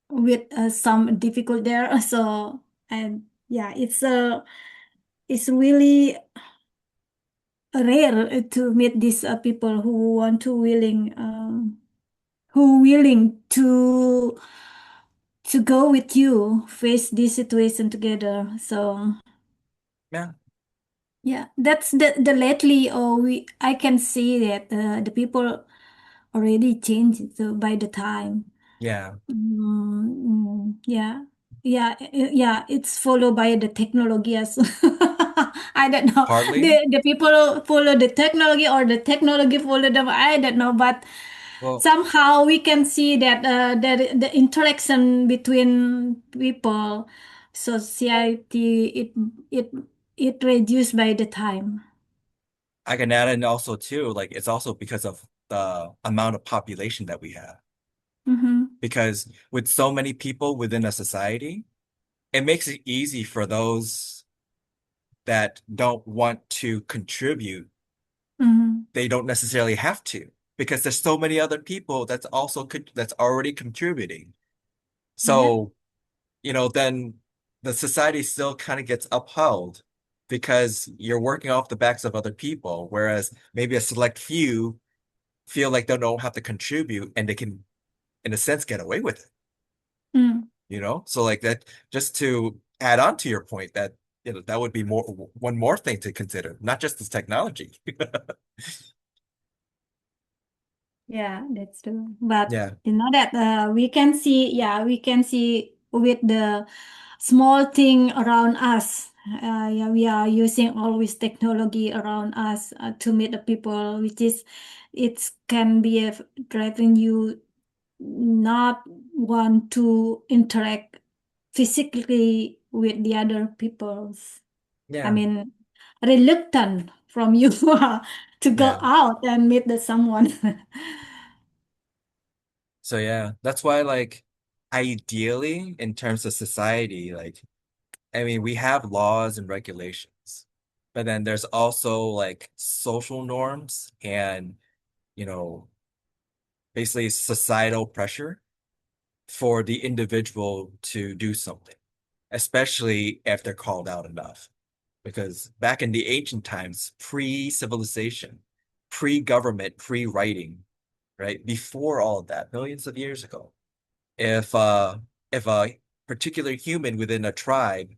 with some difficult there. So and yeah, it's really rare to meet these people who want to willing who willing to go with you face this situation together. So Yeah. yeah, that's the lately we I can see that the people already changed by the time. Yeah. Yeah, yeah. It's followed by the technology as I don't know. Partly. The people follow the technology or the technology follow them. I don't know, but Well, somehow we can see that that the interaction between people, society, it it reduced by the time. I can add in also too, like it's also because of the amount of population that we have. Mm-hmm. Because with so many people within a society, it makes it easy for those that don't want to contribute. Mm-hmm. They don't necessarily have to because there's so many other people that's already contributing. Yeah. So, then the society still kind of gets upheld because you're working off the backs of other people, whereas maybe a select few feel like they don't have to contribute and they can, in a sense, get away with Mm. it. So like that, just to add on to your point that, that would be one more thing to consider, not just this technology. Yeah, that's true. But Yeah. you know that we can see, yeah, we can see with the small thing around us. Yeah, we are using always technology around us to meet the people, which is it can be driving you not want to interact physically with the other peoples. I Yeah. mean, reluctant from you to go Yeah. out and meet the someone. So yeah, that's why like ideally in terms of society, like I mean, we have laws and regulations, but then there's also like social norms and, you know, basically societal pressure for the individual to do something, especially if they're called out enough. Because back in the ancient times, pre-civilization, pre-government, pre-writing, right? Before all of that, millions of years ago, if a particular human within a tribe,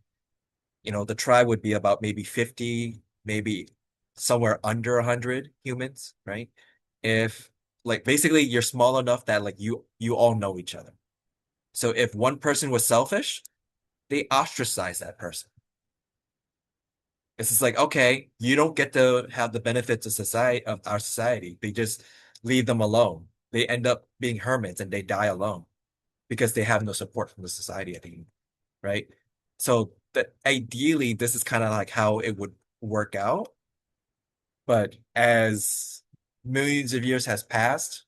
the tribe would be about maybe 50, maybe somewhere under 100 humans, right? If like basically you're small enough that like you all know each other. So if one person was selfish, they ostracize that person. It's just like, okay, you don't get to have the benefits of society of our society. They just leave them alone. They end up being hermits and they die alone because they have no support from the society at the end, right? So that ideally, this is kind of like how it would work out. But as millions of years has passed,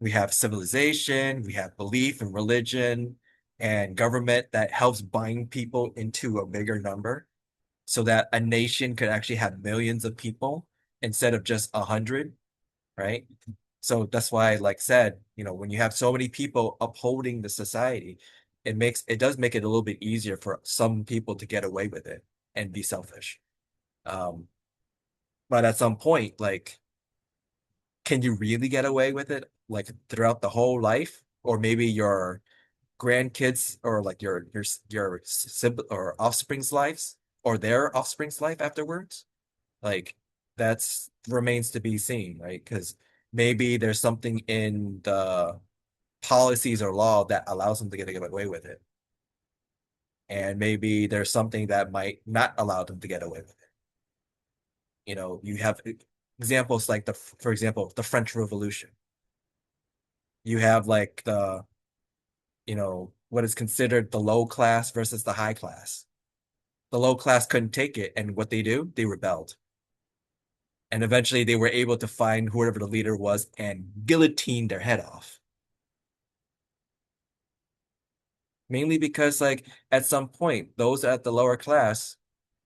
we have civilization, we have belief and religion and government that helps bind people into a bigger number so that a nation could actually have millions of people instead of just 100, right? So that's why, like said, when you have so many people upholding the society, it does make it a little bit easier for some people to get away with it and be selfish. But at some point, like, can you really get away with it like throughout the whole life? Or maybe your grandkids or like your sibling or offspring's lives or their offspring's life afterwards? Like that's remains to be seen, right? Because maybe there's something in the policies or law that allows them to get away with it. And maybe there's something that might not allow them to get away with it. You have examples like for example, the French Revolution. You have like what is considered the low class versus the high class. The low class couldn't take it, and what they do, they rebelled. And eventually they were able to find whoever the leader was and guillotine their head off. Mainly because like at some point, those at the lower class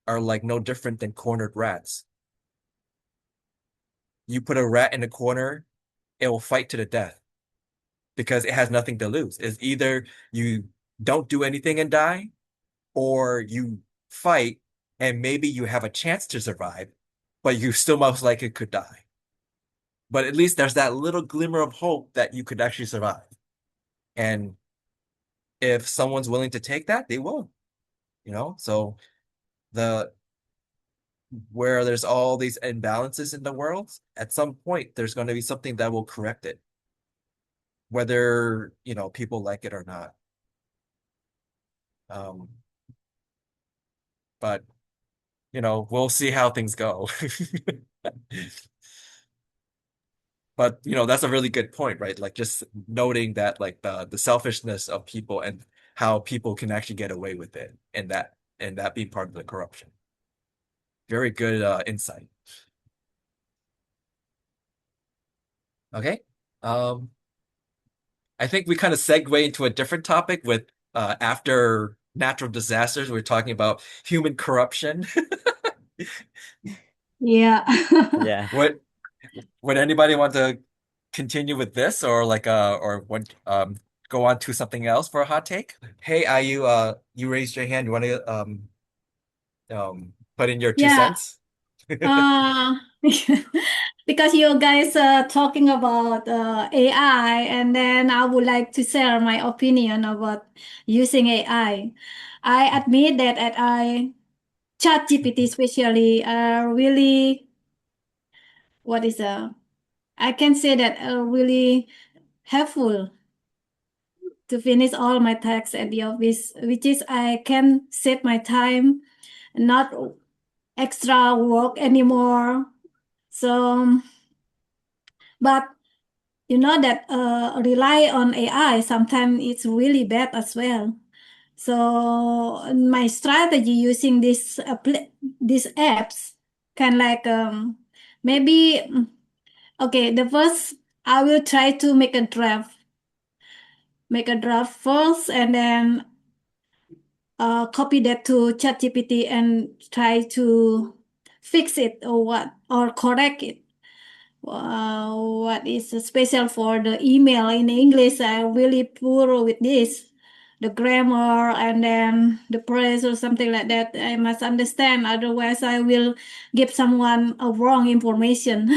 are like no different than cornered rats. You put a rat in a corner, it will fight to the death because it has nothing to lose. It's either you don't do anything and die, or you fight and maybe you have a chance to survive, but you still most likely could die. But at least there's that little glimmer of hope that you could actually survive. And if someone's willing to take that, they will. So the where there's all these imbalances in the world, at some point there's going to be something that will correct it, whether people like it or not. But we'll see how things go. But that's a really good point, right? Like just noting that like the selfishness of people and how people can actually get away with it, and that being part of the corruption. Very good insight. Okay. I think we kind of segue into a different topic with after natural disasters, we're talking about human corruption. Yeah. Yeah. Would anybody want to continue with this or go on to something else for a hot take? Hey, you raised your hand. You want to put in your two Yeah. cents? Because you guys are talking about AI, and then I would like to share my opinion about using AI. I admit that ChatGPT especially are really, what is I can say that really helpful to finish all my tasks at the office, which is I can set my time, not extra work anymore. So, but you know that rely on AI sometimes it's really bad as well. So my strategy using these apps can like maybe okay, the first I will try to make a draft first, and then copy that to ChatGPT and try to fix it or correct it. What is special for the email in English? I'm really poor with this, the grammar and then the praise or something like that. I must understand, otherwise I will give someone a wrong information.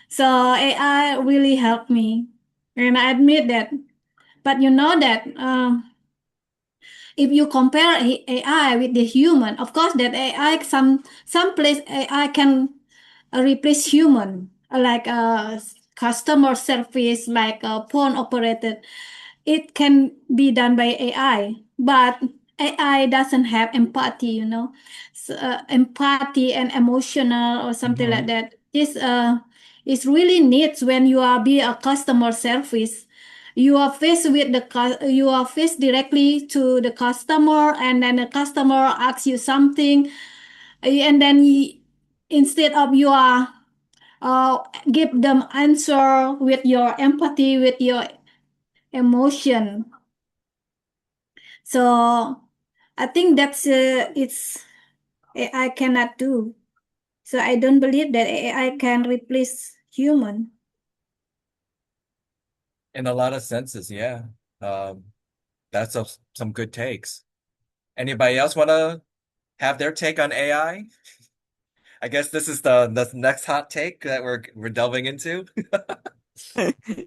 So AI really helped me, and I admit that. But you know that if you compare AI with the human, of course that AI some place AI can replace human, like customer service, like phone operated. It can be done by AI, but AI doesn't have empathy, so, empathy and emotional or something like that. This is really needs when you are be a customer service. You are faced directly to the customer, and then the customer asks you something, and then instead of you are give them answer with your empathy, with your emotion. So I think that's it's AI cannot do. So I don't believe that AI can replace human. In a lot of senses, yeah. That's some good takes. Anybody else want to have their take on AI? I guess this is the next hot take that we're delving into.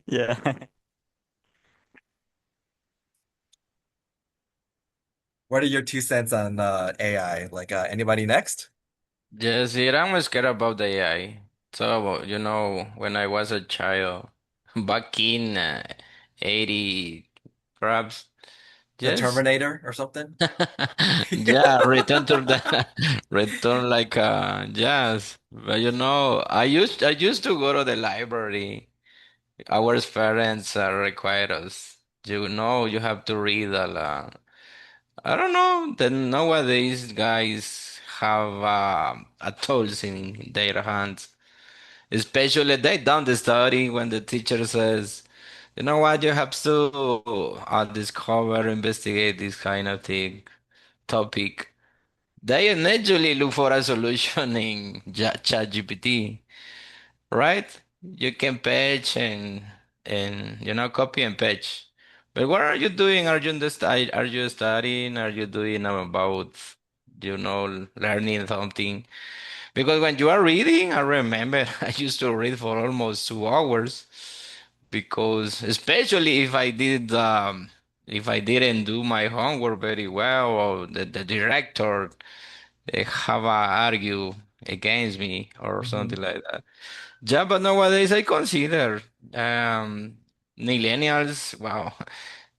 Yeah. What are your 2 cents on AI? Like anybody next? Yes, I'm scared about the AI. So, when I was a child, back in 80, perhaps, The yes. Terminator or something? Yeah, return to the return like yes. But I used to go to the library. Our parents require us. You have to read a lot. I don't know. Then nowadays guys have a tools in their hands. Especially they don't study when the teacher says, you know what, you have to discover, investigate this kind of thing, topic. They immediately look for a solution in ChatGPT, right? You can patch and copy and patch. But what are you doing? Are you studying? Are you doing about learning something? Because when you are reading, I remember I used to read for almost 2 hours because especially if I didn't do my homework very well or the director have argue against me or Mhm. something like that. Yeah, but nowadays I consider um, millennials, wow,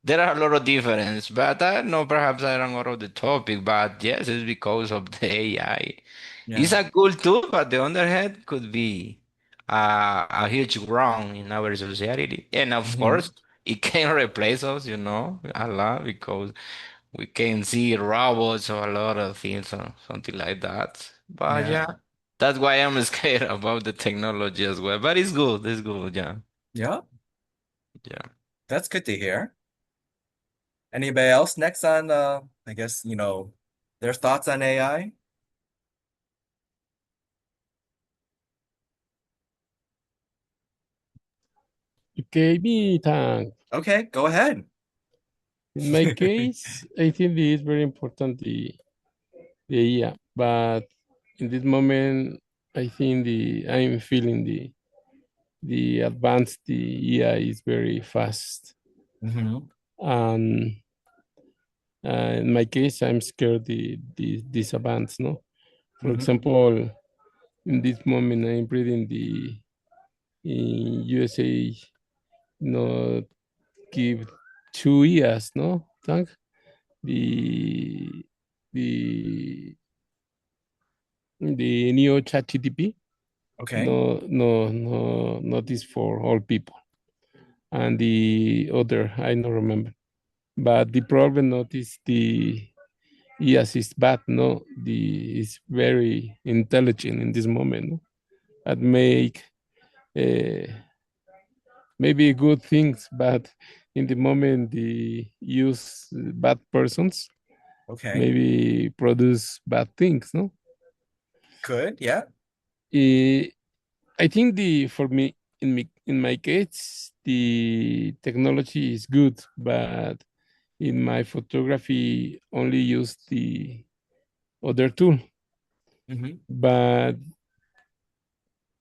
there are a lot of difference, but I don't know, perhaps I don't out of the topic, but yes, it's because of the AI. It's Yeah. a cool tool, but the other hand could be a huge wrong in our society. And of Mhm. course, it can replace us, a lot because we can see robots or a lot of things or something like that. But Yeah. yeah, that's why I'm scared about the technology as well. But it's good. It's good. Yeah. Yeah. Yeah. That's good to hear. Anybody else next on I guess, their thoughts on AI? Okay, me thank. Okay, go ahead. In my case, I think it is very important the IA, but in this moment, I think I'm feeling the advanced the AI is very fast, Hmm. and in my case, I'm scared the this advance. No, for Hmm. example, in this moment, I'm reading the in USA not give 2 years. No, thank the the the new chat GTP. Okay. No, not is for all people. And the other, I don't remember. But the problem not is the yes, it's bad. No, the is very intelligent in this moment. No? And make uh, maybe good things, but in the moment the use bad persons, Okay. maybe produce bad things. No, Good. Yeah. Eh, I think the for me in my case the technology is good, but in my photography only use the other tool. Hmm. But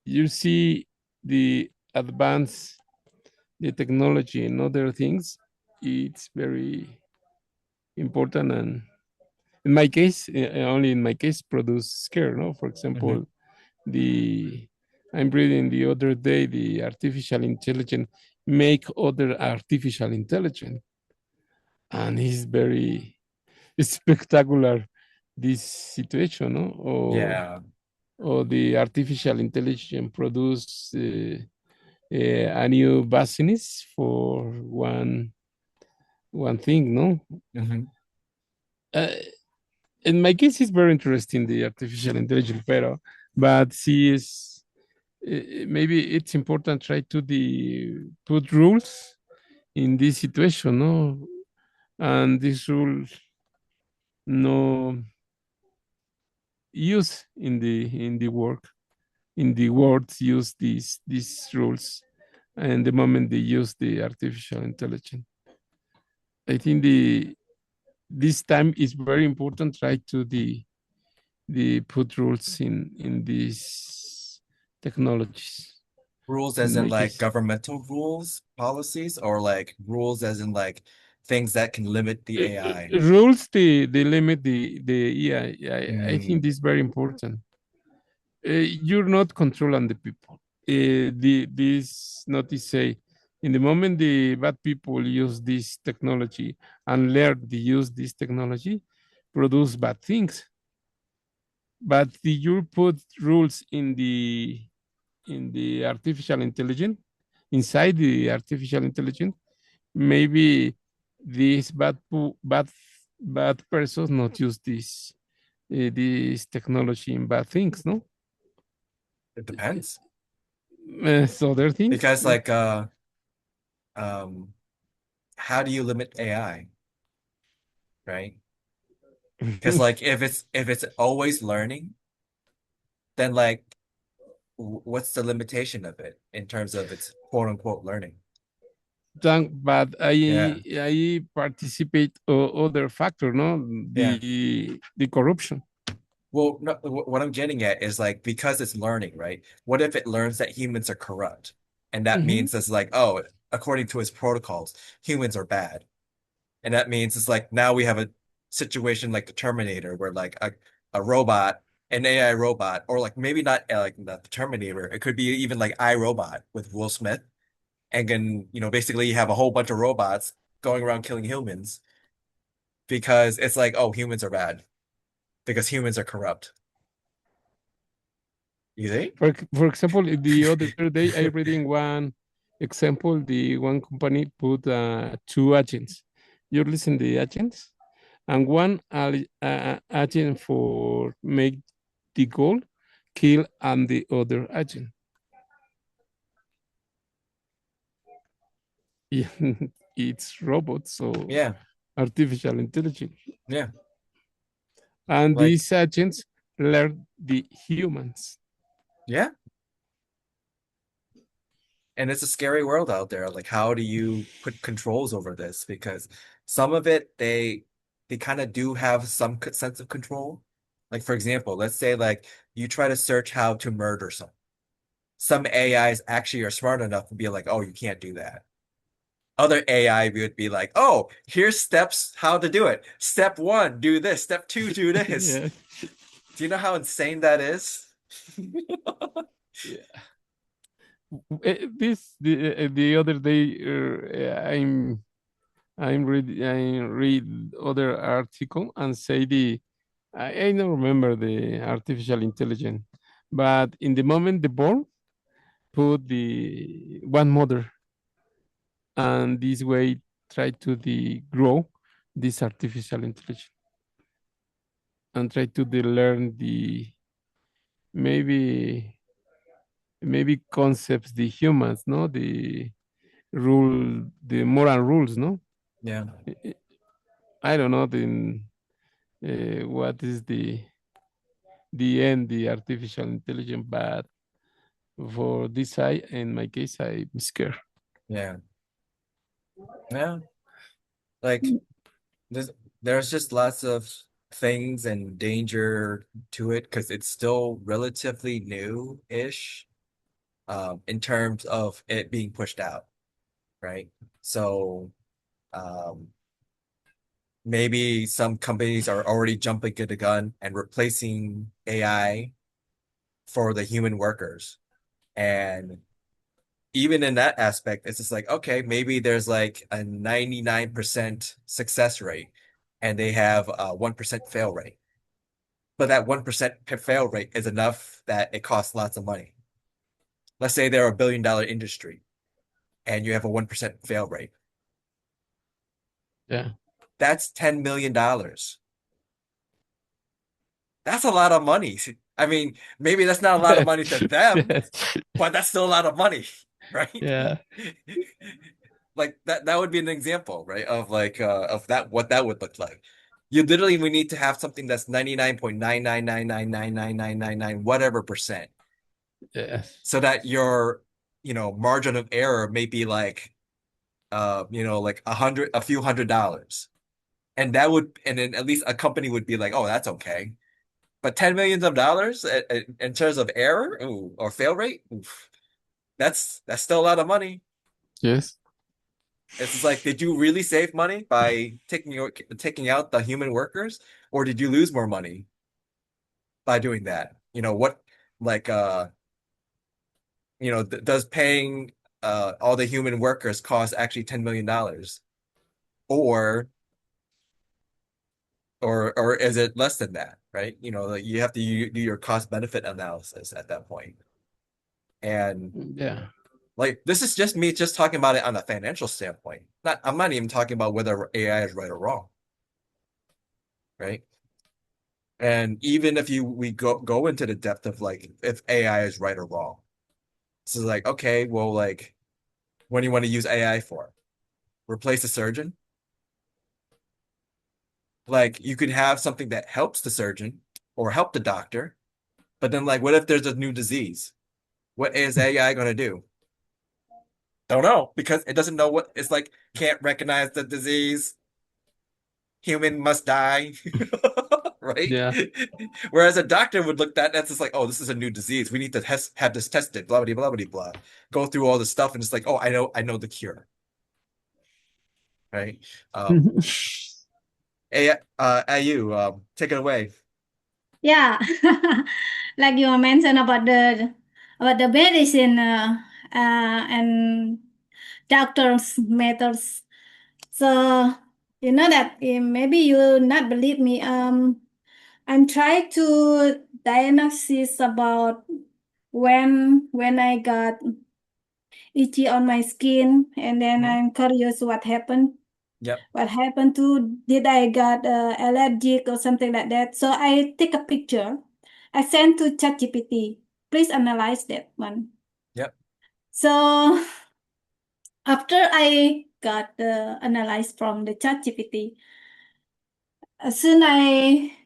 you see the advance the technology and other things, it's very important. And in my case, only in my case, produce scare. No, for Hmm. example, the I'm reading the other day the artificial intelligence make other artificial intelligence, and it's very spectacular this situation, no? Yeah. Or the artificial intelligence produce a new business for one thing, no? Hmm. Uh, in my case, it's very interesting the artificial intelligence, but she is maybe it's important try to put rules in this situation, no, and these rules no use in the work, in the words use these rules, and the moment they use the artificial intelligence. I think this time is very important. Try to the put rules in these technologies. Rules as in like governmental rules, policies, or like rules as in like things that can limit the AI. Rules the limit the AI. I think this is very important. You're not controlling the people. This notice say, in the moment the bad people use this technology and learn to use this technology, produce bad things. But you put rules in the artificial intelligence, inside the artificial intelligence, maybe these bad persons not use this technology in bad things, no? It depends. So other things. Because like how do you limit AI? Right? Because like if it's always learning, then like what's the limitation of it in terms of its quote unquote learning? But I participate other factor, no? The corruption. Well, no, what I'm getting at is like because it's learning, right? What if it learns that humans are corrupt? And that means it's like, oh, according to its protocols, humans are bad. And that means it's like now we have a situation like the Terminator where like a robot, an AI robot, or like maybe not the Terminator, it could be even like iRobot with Will Smith. And can, basically you have a whole bunch of robots going around killing humans because it's like, oh, humans are bad because humans are corrupt. You think? For example, the other day I reading one example, the one company put two agents. You listen the agents, and one agent for make the goal, kill, and the other agent. It's robots, so artificial intelligence. Yeah. And these agents learn the humans. Yeah. And it's a scary world out there. Like, how do you put controls over this? Because some of it, they kind of do have some sense of control. Like, for example, let's say like you try to search how to murder someone. Some AIs actually are smart enough to be like, oh, you can't do that. Other AI would be like, oh, here's steps how to do it. Step 1, do this. Step 2, do this. Yeah. Do you know how insane that is? Yeah. The other day I read other article and say I don't remember the artificial intelligence, but in the moment the born put the one mother, and this way try to grow this artificial intelligence and try to learn maybe concepts the humans, no, the moral rules, no. Yeah. I don't know what is the artificial intelligence, but for this in my case, I'm scared. Yeah. Yeah. Like there's just lots of things and danger to it because it's still relatively new-ish in terms of it being pushed out, right? So maybe some companies are already jumping to the gun and replacing AI for the human workers. And even in that aspect, it's just like, okay, maybe there's like a 99% success rate and they have a 1% fail rate. But that 1% fail rate is enough that it costs lots of money. Let's say they're a billion-dollar industry and you have a 1% fail rate. Yeah. That's $10 million. That's a lot of money I mean, maybe that's not a lot of money to them, Yes. but that's still a lot of money, right? Yeah. Like that would be an example, right? Of like of that what that would look like. You literally we need to have something that's 99.999999999 whatever percent. Yes. So that your, margin of error may be like like a few $100. And then at least a company would be like, oh, that's okay. But 10 millions of dollars in terms of error, ooh, or fail rate, oof, that's still a lot of money. Yes. It's just like, did you really save money by taking out the human workers, or did you lose more money by doing that? What like does paying all the human workers cost actually $10 million? Or or is it less than that, right? Like you have to do your cost benefit analysis at that point. And Yeah. like this is just me just talking about it on a financial standpoint. I'm not even talking about whether AI is right or wrong, right? And even if we go into the depth of like if AI is right or wrong. So like, okay, well, like, what do you want to use AI for? Replace a surgeon? Like you could have something that helps the surgeon or help the doctor, but then like what if there's a new disease? What is AI gonna do? Don't know, because it doesn't know what it's like, can't recognize the disease, human must die. Right? Yeah. Whereas a doctor would look that's just like, oh, this is a new disease. We need to have this tested, blah blah blah blah blah. Go through all this stuff and it's like, oh, I know the cure. Right? AU, take it away. Yeah, like you mentioned about the medicine and doctors matters. So you know that maybe you not believe me. I'm trying to diagnosis about when I got itchy on my skin, and then I'm curious what happened. Yep. What happened to, did I got allergic or something like that? So I take a picture. I send to ChatGPT. Please analyze that one. Yep. So after I got the analyze from the ChatGPT, as soon I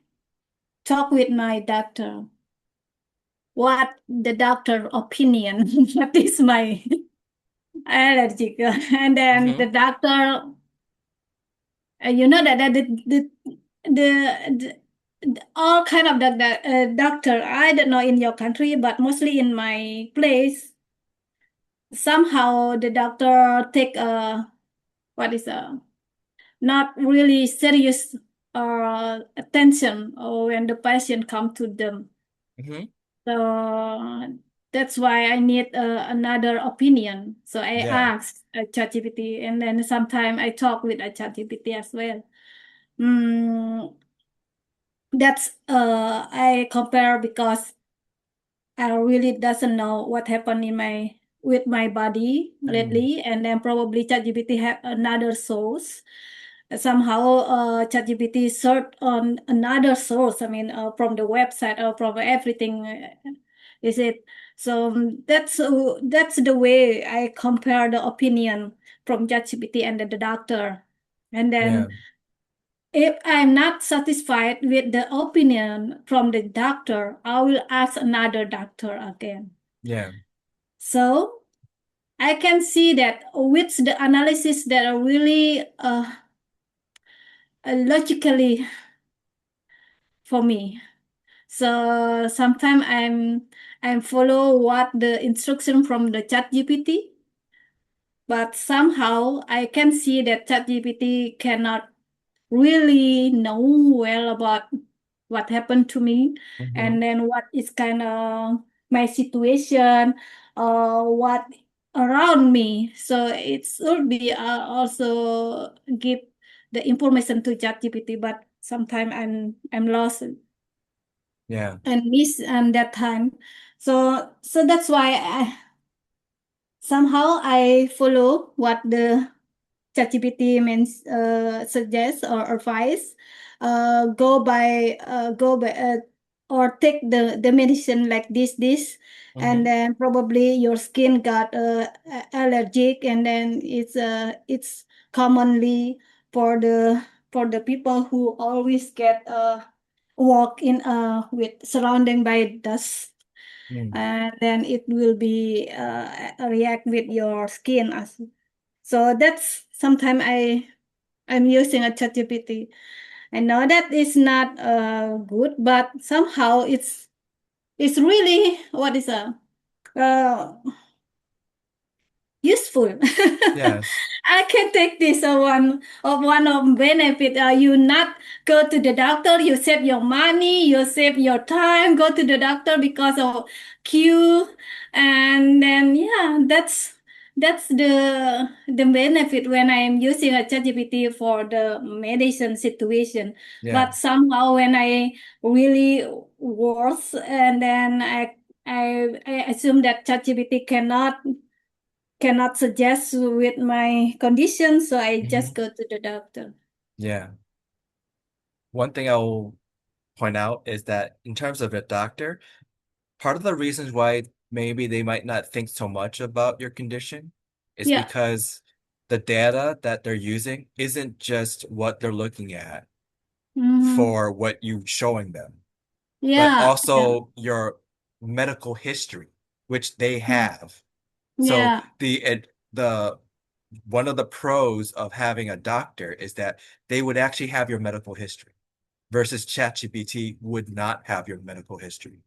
talk with my doctor, what the doctor opinion, what is my allergic, and then the doctor, you know that the all kind of doctor, I don't know in your country, but mostly in my place, somehow the doctor take what is not really serious attention or when the patient come to them. So that's why I need another opinion. So I asked ChatGPT, and then sometimes I talk with a ChatGPT as well. That's I compare because I really doesn't know what happened with my body lately, and then probably ChatGPT have another source. Somehow ChatGPT search on another source. I mean, from the website or from everything. Is it? So that's the way I compare the opinion from ChatGPT and the doctor, and then. If I'm not satisfied with the opinion from the doctor, I will ask another doctor again. Yeah. So I can see that with the analysis that are really logically for me. So sometimes I'm follow what the instruction from the ChatGPT, but somehow I can see that ChatGPT cannot really know well about what happened to me, and then what is kind of my situation, what around me. So it should be also give the information to ChatGPT, but sometimes I'm lost and miss that time. So that's why somehow I follow what the ChatGPT means suggest or advise. Go by or take the medicine like this, and then probably your skin got allergic, and then it's commonly for the people who always get walk in with surrounding by dust, and then it will be react with your skin as. So that's sometimes I'm using a ChatGPT. I know that is not good, but somehow it's really what is uh useful. Yes. I can take this one of benefit. You not go to the doctor, you save your money, you save your time, go to the doctor because of queue, and then yeah, that's the benefit when I am using a ChatGPT for the medicine situation. Yeah. But somehow when I really worse, and then I assume that ChatGPT cannot suggest with my condition, so I just go to the doctor. Yeah. One thing I will point out is that in terms of a doctor, part of the reasons why maybe they might not think so much about your condition is Yeah. because the data that they're using isn't just what they're looking at for what you're showing them, but Yeah. also your medical history, which they have. So Yeah. the one of the pros of having a doctor is that they would actually have your medical history versus ChatGPT would not have your medical history.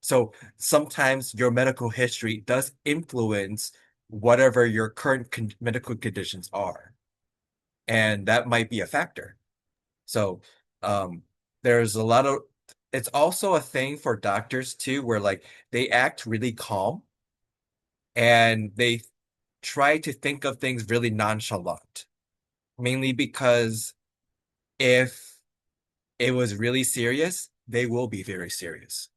So sometimes your medical history does influence whatever your current medical conditions are, and that might be a factor. So um, there's a lot of, it's also a thing for doctors too, where like they act really calm and they try to think of things really nonchalant, mainly because if it was really serious, they will be very serious.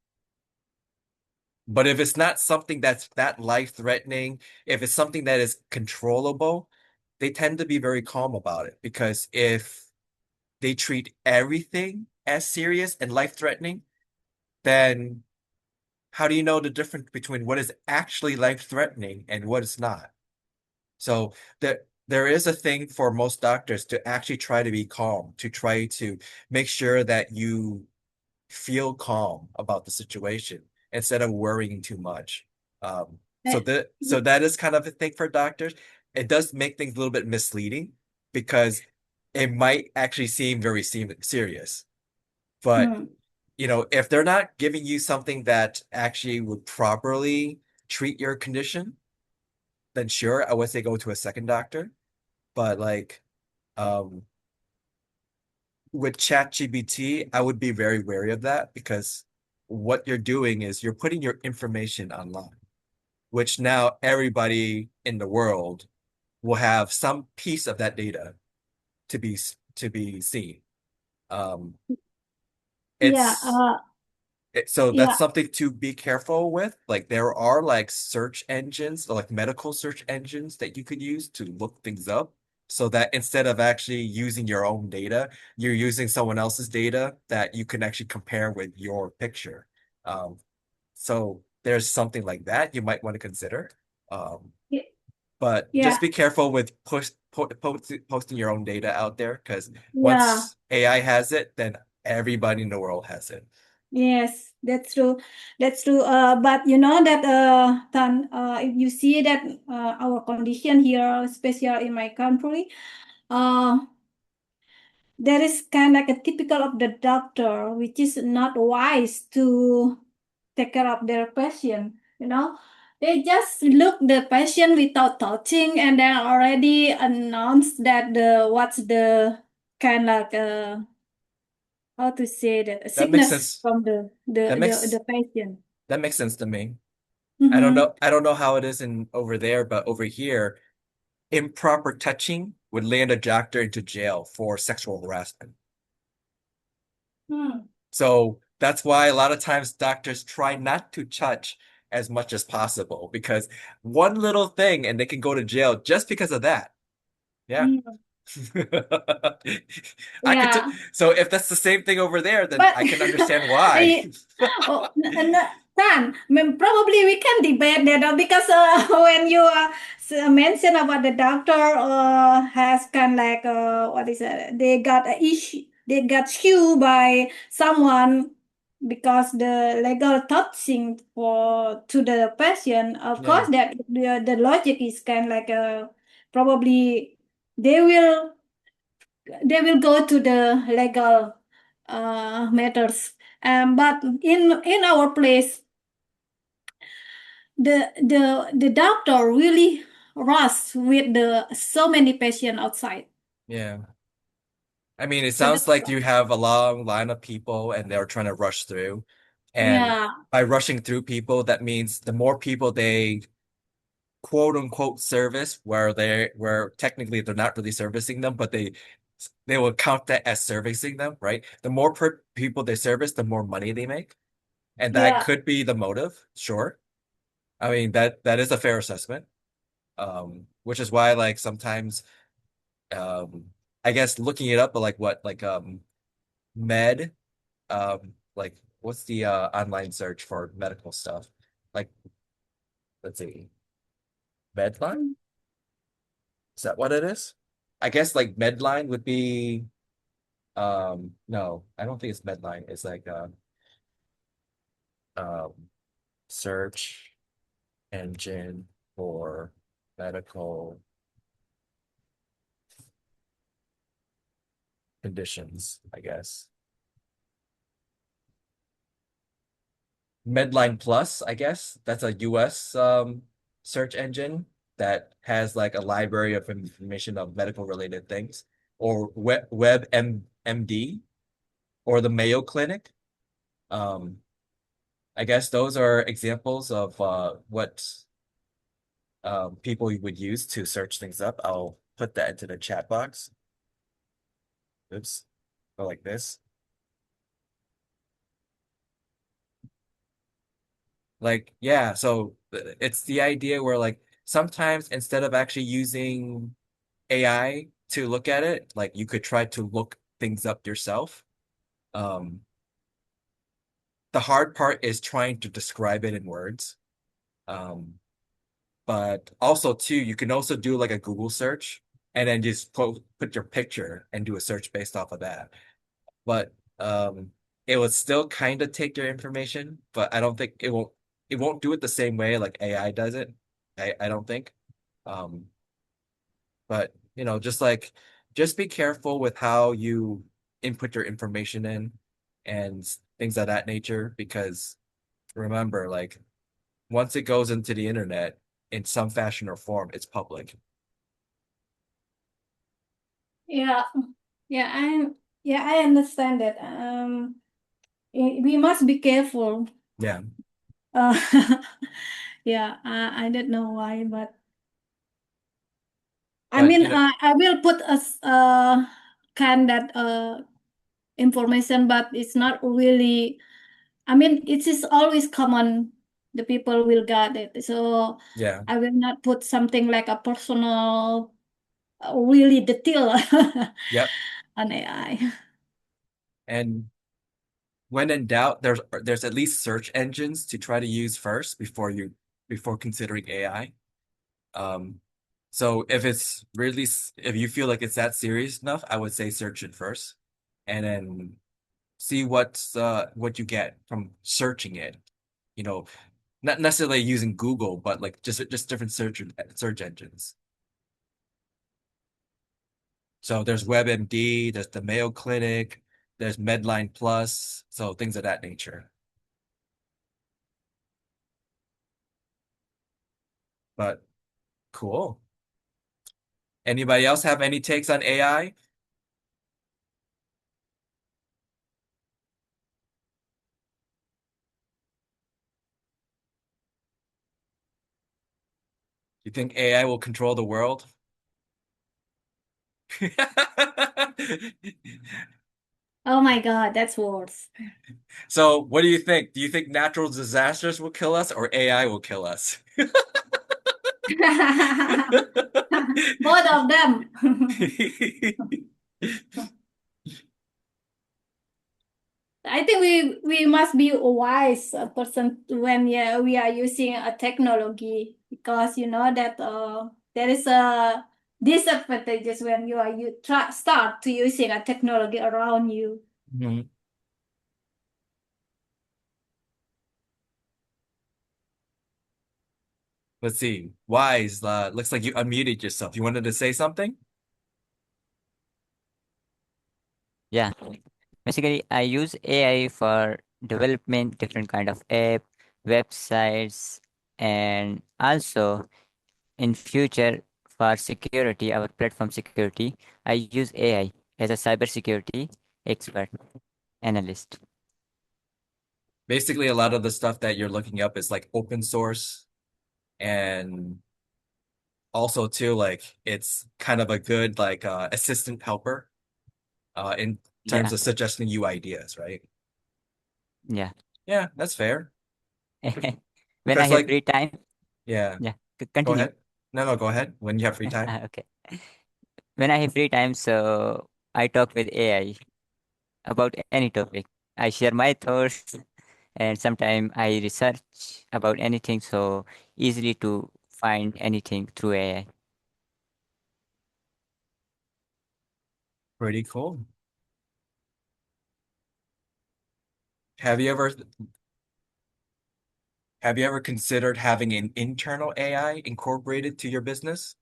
But if it's not something that's that life-threatening, if it's something that is controllable, they tend to be very calm about it. Because if they treat everything as serious and life-threatening, then how do you know the difference between what is actually life-threatening and what is not? So there is a thing for most doctors to actually try to be calm, to try to make sure that you feel calm about the situation instead of worrying too much. So that is kind of a thing for doctors. It does make things a little bit misleading because it might actually seem very serious. But if they're not giving you something that actually would properly treat your condition, then sure, I would say go to a second doctor. But like um with ChatGPT, I would be very wary of that because what you're doing is you're putting your information online, which now everybody in the world will have some piece of that data to be seen. Um, Yeah. it's so Yeah. that's something to be careful with. Like there are like search engines, like medical search engines that you could use to look things up so that instead of actually using your own data, you're using someone else's data that you can actually compare with your picture. Um, so there's something like that you might want to consider. Um, but Yeah. just be careful with posting your own data out there because Yeah. once AI has it, then everybody in the world has it. Yes, that's true. That's true. But you know that Tan, if you see that our condition here, especially in my country, uh, there is kind of like a typical of the doctor, which is not wise to take care of their patient. They just look the patient without touching, and then already announce that what's the kind of how to say that That makes sickness sense. from the the That the, makes the patient. that makes sense to me. Mm-hmm. I don't know how it is in over there, but over here, improper touching would land a doctor into jail for sexual harassment. So that's why a lot of times doctors try not to touch as much as possible because one little thing and they can go to jail just because of that. Yeah. Yeah, So if that's the same thing over there, then but I can understand why. oh, Tan, probably we can debate that because when you mention about the doctor has kind of like what is it? They got a issue. They got sued by someone because the legal touching for to the patient. Of Yeah. course, that the logic is kind of like probably they will they will go to the legal matters. But in our place, the doctor really rush with the so many patients outside. Yeah. I mean, it The sounds like doctor, you have a long line of people and they're trying to rush through. And yeah, by rushing through people, that means the more people they quote unquote service, where technically they're not really servicing them, but they will count that as servicing them, right? The more people they service, the more money they make. And that yeah, could be the motive, sure. I mean, that is a fair assessment. Which is why like sometimes I guess looking it up, but like what like med like what's the online search for medical stuff? Like let's see, Medline? Is that what it is? I guess like Medline would be no, I don't think it's Medline. It's like um search engine for medical conditions, I guess. Medline Plus, I guess. That's a US search engine that has like a library of information of medical related things, or WebMD or the Mayo Clinic. Um, I guess those are examples of what people would use to search things up. I'll put that into the chat box. Oops. Go like this. Like, yeah, so it's the idea where like sometimes instead of actually using AI to look at it, like you could try to look things up yourself. Um, the hard part is trying to describe it in words. Um, but also too, you can also do like a Google search and then just put your picture and do a search based off of that. But it would still kind of take your information, but I don't think it won't do it the same way like AI does it. I don't think. Um, but just be careful with how you input your information in and things of that nature, because remember, like once it goes into the internet in some fashion or form, it's public. yeah, yeah. I understand that. We must be careful. Yeah. Uh, yeah, I don't know why, but I But mean, I will put kind that information, but it's not really. I mean, it is always common. The people will get it, so yeah. I will not put something like a personal, really detail Yep. on AI. And when in doubt, there's at least search engines to try to use first before considering AI. Um, so if you feel like it's that serious enough, I would say search it first, and then see what you get from searching it. You know, not necessarily using Google, but like just different search engines. So there's WebMD, there's the Mayo Clinic, there's Medline Plus, so things of that nature. But cool. Anybody else have any takes on AI? You think AI will control the world? Oh my God, that's worse. So what do you think? Do you think natural disasters will kill us or AI will kill us? Both of them. I think we must be a wise person when we are using a technology, because you know that there is a disadvantages when you start to using a technology around you. Mhm. Let's see. Wise, looks like you unmuted yourself. You wanted to say something? Yeah, basically I use AI for development, different kind of app, websites, and also in future for security, our platform security, I use AI as a cybersecurity expert analyst. Basically, a lot of the stuff that you're looking up is like open source, and also too, like it's kind of a good like assistant helper in terms Yeah, of suggesting you ideas, right? yeah. Yeah, that's fair. When I Because have like, free time, yeah, yeah, go continue. ahead. No, go ahead. When you have free time. Okay. When I have free time, so I talk with AI about any topic. I share my thoughts, and sometimes I research about anything, so easily to find anything through AI. Pretty cool. Have you ever have you ever considered having an internal AI incorporated to your business?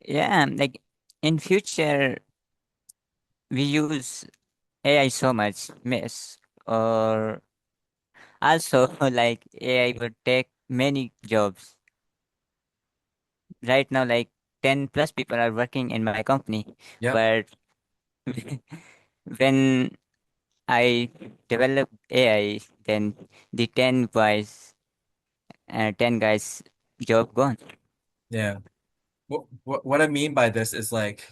Yeah, like in future we use AI so much, miss, or also like AI would take many jobs. Right now, like 10 plus people are working in my company, Yep. but when I develop AI, then the 10 guys job gone. Yeah. What I mean by this is like,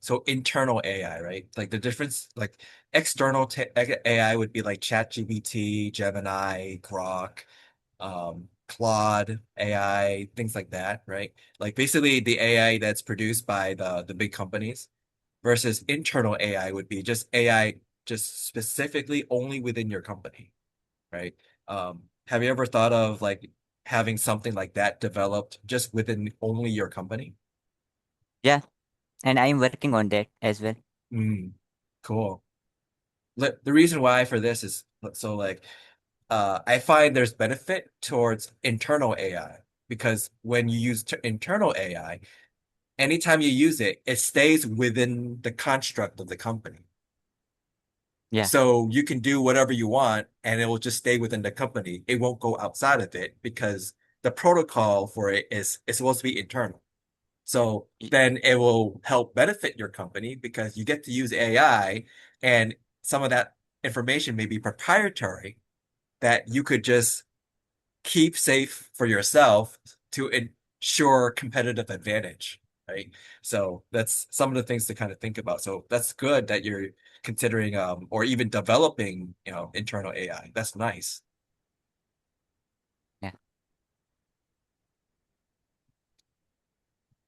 so internal AI, right? Like the difference, like external AI would be like ChatGPT, Gemini, Grok, Claude AI, things like that, right? Like basically the AI that's produced by the big companies versus internal AI would be just AI just specifically only within your company, right? Have you ever thought of like having something like that developed just within only your company? Yeah, and I'm working on that as well. Mm, cool. The reason why for this is so like I find there's benefit towards internal AI because when you use internal AI, anytime you use it, it stays within the construct of the company. Yeah, So you can do whatever you want and it will just stay within the company. It won't go outside of it because the protocol for it is supposed to be internal. So y- then it will help benefit your company because you get to use AI and some of that information may be proprietary that you could just keep safe for yourself to ensure competitive advantage, right? So that's some of the things to kind of think about. So that's good that you're considering or even developing, internal AI. That's nice. yeah,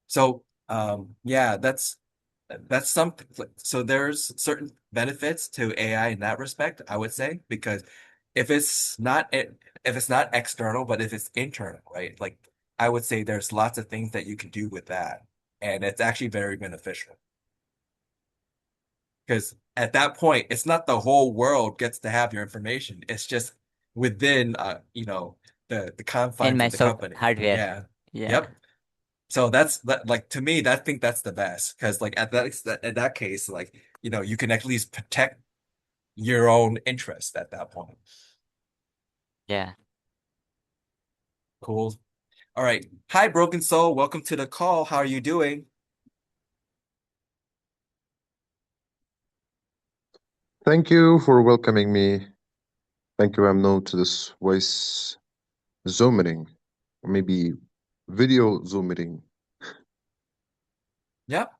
So yeah, that's something. So there's certain benefits to AI in that respect, I would say, because if it's not external, but if it's internal, right? Like I would say there's lots of things that you can do with that, and it's actually very beneficial. Because at that point, it's not the whole world gets to have your information. It's just within the in confines my of the soft company. hardware. Yeah. Yeah, Yep. So that's that like to me, I think that's the best because like at that case, like you can at least protect your own interest at that point. yeah. Cool. All right. Hi, Broken Soul. Welcome to the call. How are you doing? Thank you for welcoming me. Thank you. I'm new to this voice Zoom meeting, or maybe video Zoom meeting. Yep.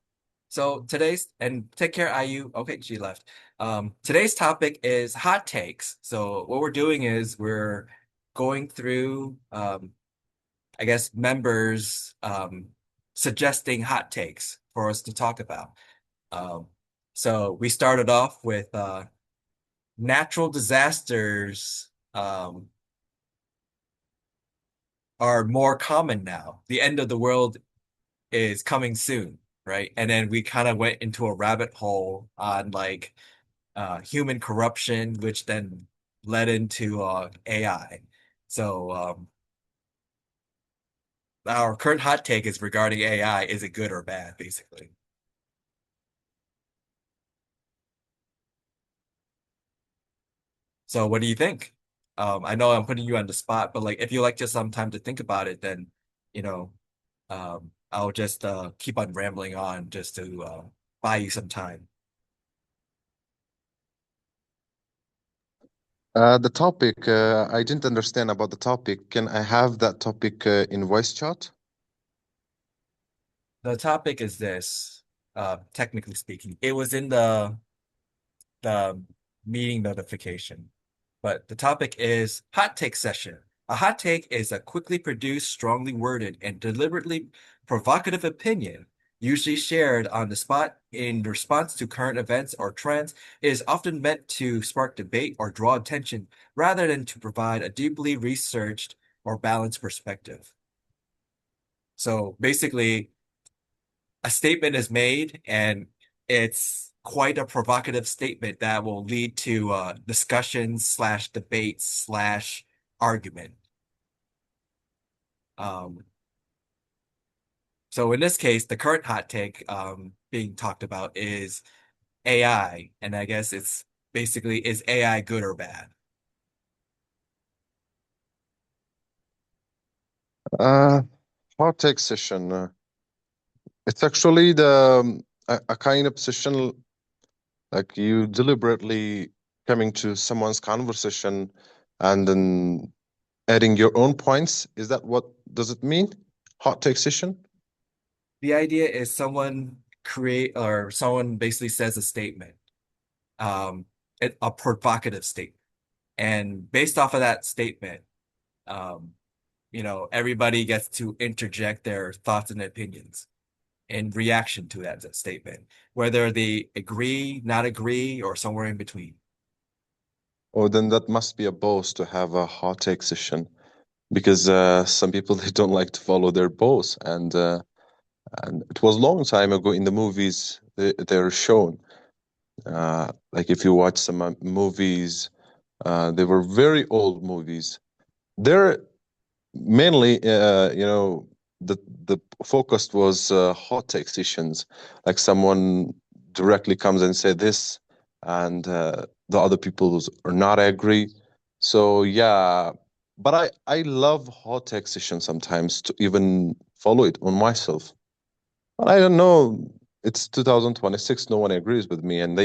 So and take care, IU. Okay, she left. Today's topic is hot takes. So what we're doing is we're going through, I guess, members suggesting hot takes for us to talk about. So we started off with natural disasters are more common now. The end of the world is coming soon, right? And then we kind of went into a rabbit hole on like human corruption, which then led into AI. So our current hot take is regarding AI. Is it good or bad, basically? So what do you think? I know I'm putting you on the spot, but like if you like just some time to think about it, then you know, I'll just keep on rambling on just to buy you some time. The topic, I didn't understand about the topic. Can I have that topic in voice chat? The topic is this, technically speaking. It was in the meeting notification. But the topic is hot take session. A hot take is a quickly produced, strongly worded, and deliberately provocative opinion, usually shared on the spot in response to current events or trends. It is often meant to spark debate or draw attention rather than to provide a deeply researched or balanced perspective. So basically, a statement is made and it's quite a provocative statement that will lead to discussions slash debates slash argument. So in this case, the current hot take being talked about is AI, and I guess it's basically, is AI good or bad? Hot take session. It's actually the a kind of session like you deliberately coming to someone's conversation and then adding your own points. Is that what does it mean? Hot take session? The idea is someone basically says a statement, a provocative statement. And based off of that statement, um, everybody gets to interject their thoughts and opinions in reaction to that statement, whether they agree, not agree, or somewhere in between. Oh, then that must be a boss to have a hot take session because some people they don't like to follow their boss, and it was a long time ago in the movies they're shown. Like if you watch some movies, they were very old movies. They're mainly, the focus was hot take sessions, like someone directly comes and say this, and the other people are not agree. So yeah, but I love hot take sessions sometimes to even follow it on myself. But I don't know. It's 2026. No one agrees with me, and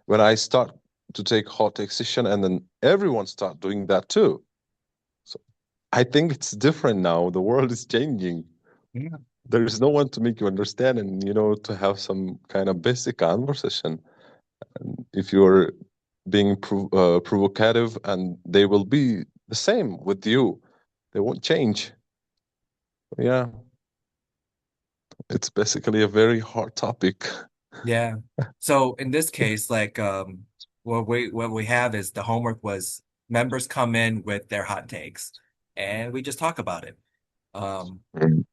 when I start to take hot take session, and then everyone start doing that too. So I think it's different now. The world is changing. Yeah. There is no one to make you understand, and to have some kind of basic conversation. And if you're being provocative, and they will be the same with you, they won't change. Yeah, it's basically a very hard topic. Yeah. So in this case, like what we have is the homework was members come in with their hot takes and we just talk about it. Um, Mm.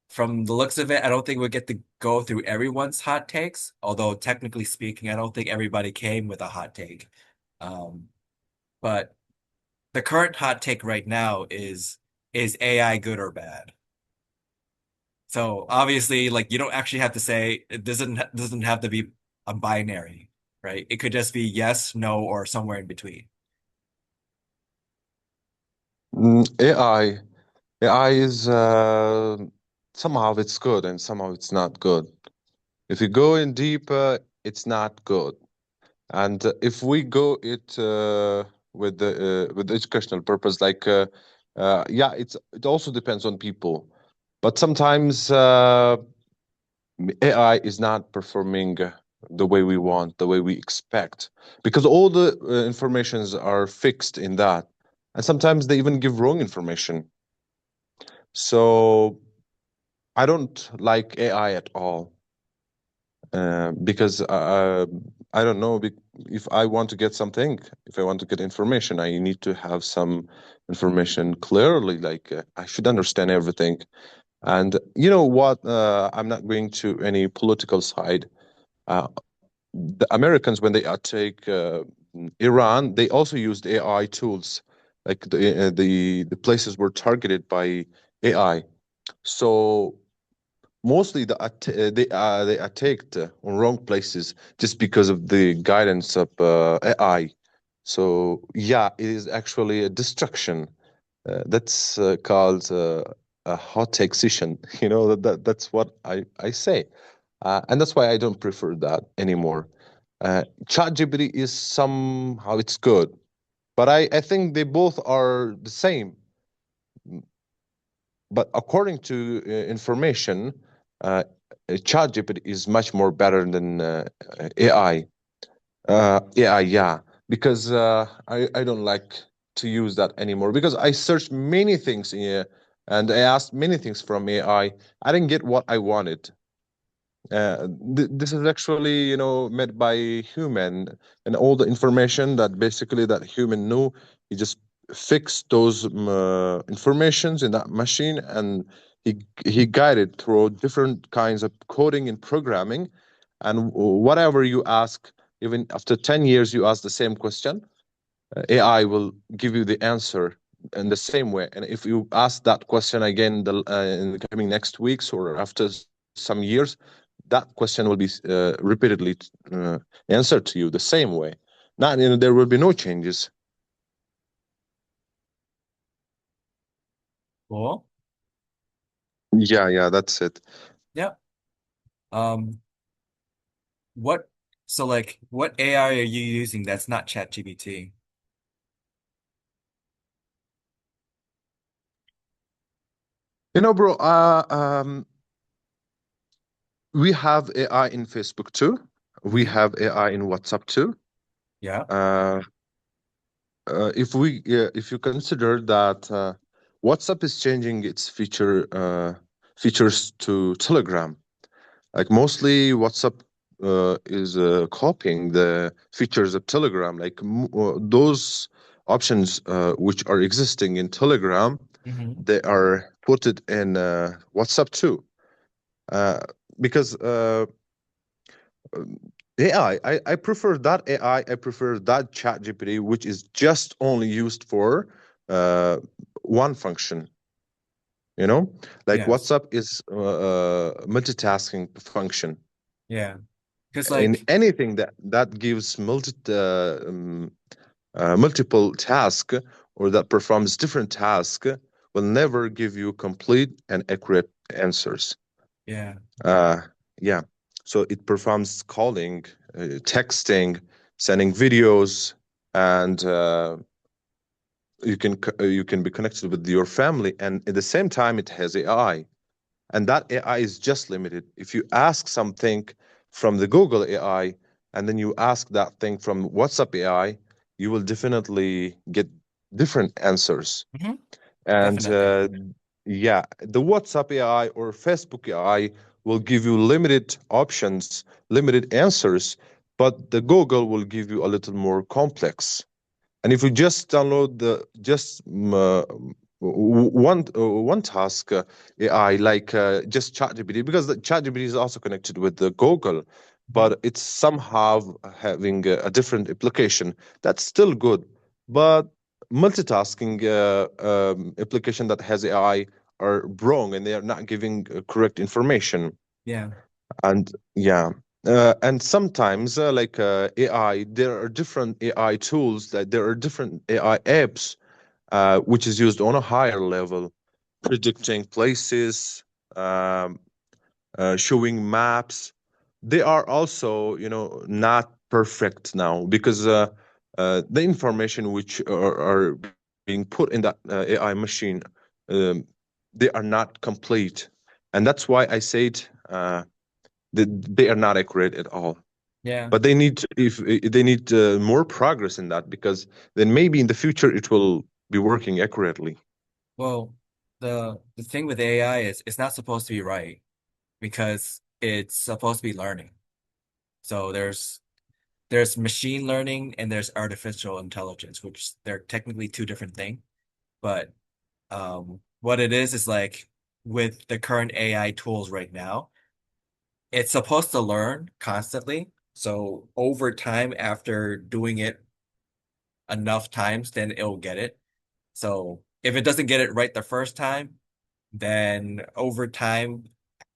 from the looks of it, I don't think we get to go through everyone's hot takes, although technically speaking, I don't think everybody came with a hot take. Um, but the current hot take right now is AI good or bad? So obviously, like you don't actually have to say it doesn't have to be a binary, right? It could just be yes, no, or somewhere in between. AI is somehow it's good and somehow it's not good. If you go in deeper, it's not good. And if we go it with educational purpose, like yeah, it also depends on people. But sometimes AI is not performing the way we want, the way we expect, because all the informations are fixed in that. and sometimes they even give wrong information. So I don't like AI at all, because I don't know, if I want to get something, if I want to get information, I need to have some information clearly. Like I should understand everything. And you know what? I'm not going to any political side. Uh, the Americans, when they attack Iran, they also used AI tools. Like the places were targeted by AI. So mostly they attacked on wrong places just because of the guidance of AI. So yeah, it is actually a destruction. That's called a hot take session. You know that's what I say, and that's why I don't prefer that anymore. ChatGPT is somehow it's good, but I think they both are the same. But according to information, uh, ChatGPT is much more better than AI. AI, yeah, because I don't like to use that anymore because I searched many things and I asked many things from AI. I didn't get what I wanted. This is actually, made by human, and all the information that basically that human knew, he just fixed those informations in that machine, and he guided through different kinds of coding and programming, and whatever you ask, even after 10 years, you ask the same question, AI will give you the answer in the same way. And if you ask that question again in the coming next weeks or after some years, that question will be repeatedly answered to you the same way. Not, there will be no changes. Cool. Yeah, that's it. Yeah. Um, what AI are you using that's not ChatGPT? Bro, we have AI in Facebook too. We have AI in WhatsApp too. Yeah. If you consider that WhatsApp is changing its features to Telegram, like mostly WhatsApp is copying the features of Telegram, like those options which are existing in Telegram, they are put it in WhatsApp too, uh, because I prefer that AI. I prefer that Chat GPT, which is just only used for one function. Like Yes. WhatsApp is multitasking function. Yeah. Because In like anything that gives multiple task or that performs different task will never give you complete and accurate answers. yeah. Yeah. So it performs calling, texting, sending videos, and you can be connected with your family, and at the same time it has AI, and that AI is just limited. If you ask something from the Google AI and then you ask that thing from WhatsApp AI, you will definitely get different answers. And Definitely. yeah, the WhatsApp AI or Facebook AI will give you limited options, limited answers, but the Google will give you a little more complex. And if you just download the just one task AI, like just ChatGPT, because the ChatGPT is also connected with the Google, but it's somehow having a different application. That's still good, but multitasking application that has AI are wrong and they are not giving correct information. Yeah. And yeah, and sometimes like AI, there are different AI tools, that there are different AI apps which is used on a higher level, predicting places, um, showing maps. They are also, not perfect now because the information which are being put in that AI machine, um, they are not complete, and that's why I said they are not accurate at all. Yeah. But they need, if they need more progress in that, because then maybe in the future it will be working accurately. Well, the thing with AI is it's not supposed to be right because it's supposed to be learning. So there's machine learning and there's artificial intelligence, which they're technically two different things. But what it is like with the current AI tools right now, it's supposed to learn constantly. So over time, after doing it enough times, then it'll get it. So if it doesn't get it right the first time, then over time,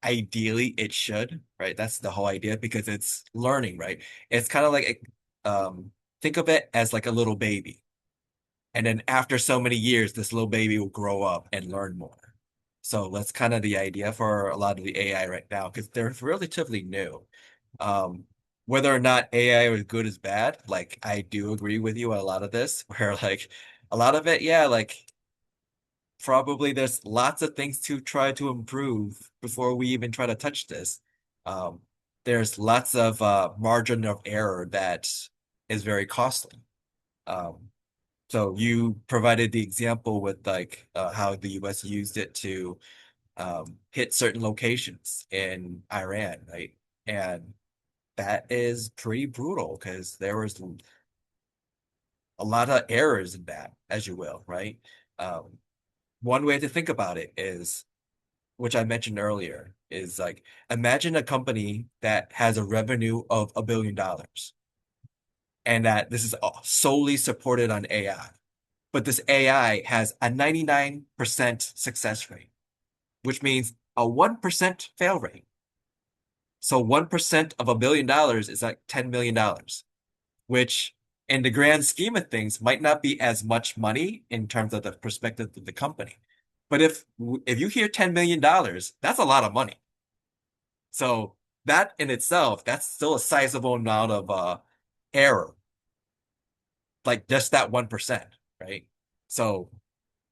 ideally it should, right? That's the whole idea because it's learning, right? It's kind of like think of it as like a little baby. And then after so many years, this little baby will grow up and learn more. So that's kind of the idea for a lot of the AI right now because they're relatively new. Um, whether or not AI is good is bad, like I do agree with you on a lot of this, where like a lot of it, yeah, like probably there's lots of things to try to improve before we even try to touch this. Um, there's lots of margin of error that is very costly. Um, so you provided the example with like how the US used it to hit certain locations in Iran, right? And that is pretty brutal because there was a lot of errors in that, as you will, right? Um, one way to think about it is, which I mentioned earlier, is like imagine a company that has a revenue of $1 billion and that this is solely supported on AI. But this AI has a 99% success rate, which means a 1% fail rate. So 1% of $1 billion is like $10 million, which in the grand scheme of things might not be as much money in terms of the perspective of the company. But if you hear $10 million, that's a lot of money. So that in itself, that's still a sizable amount of error, like just that 1%, right? So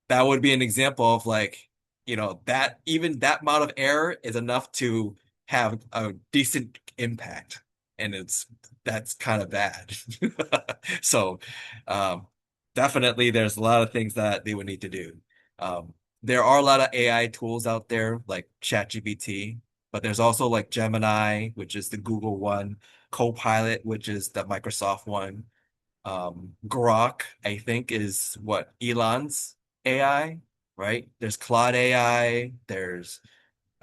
that would be an example of like, that even that amount of error is enough to have a decent impact. And that's kind of bad. So um, definitely there's a lot of things that they would need to do. Um, there are a lot of AI tools out there like ChatGPT, but there's also like Gemini, which is the Google one, Copilot, which is the Microsoft one. Grok, I think, is what Elon's AI, right? There's Claude AI, there's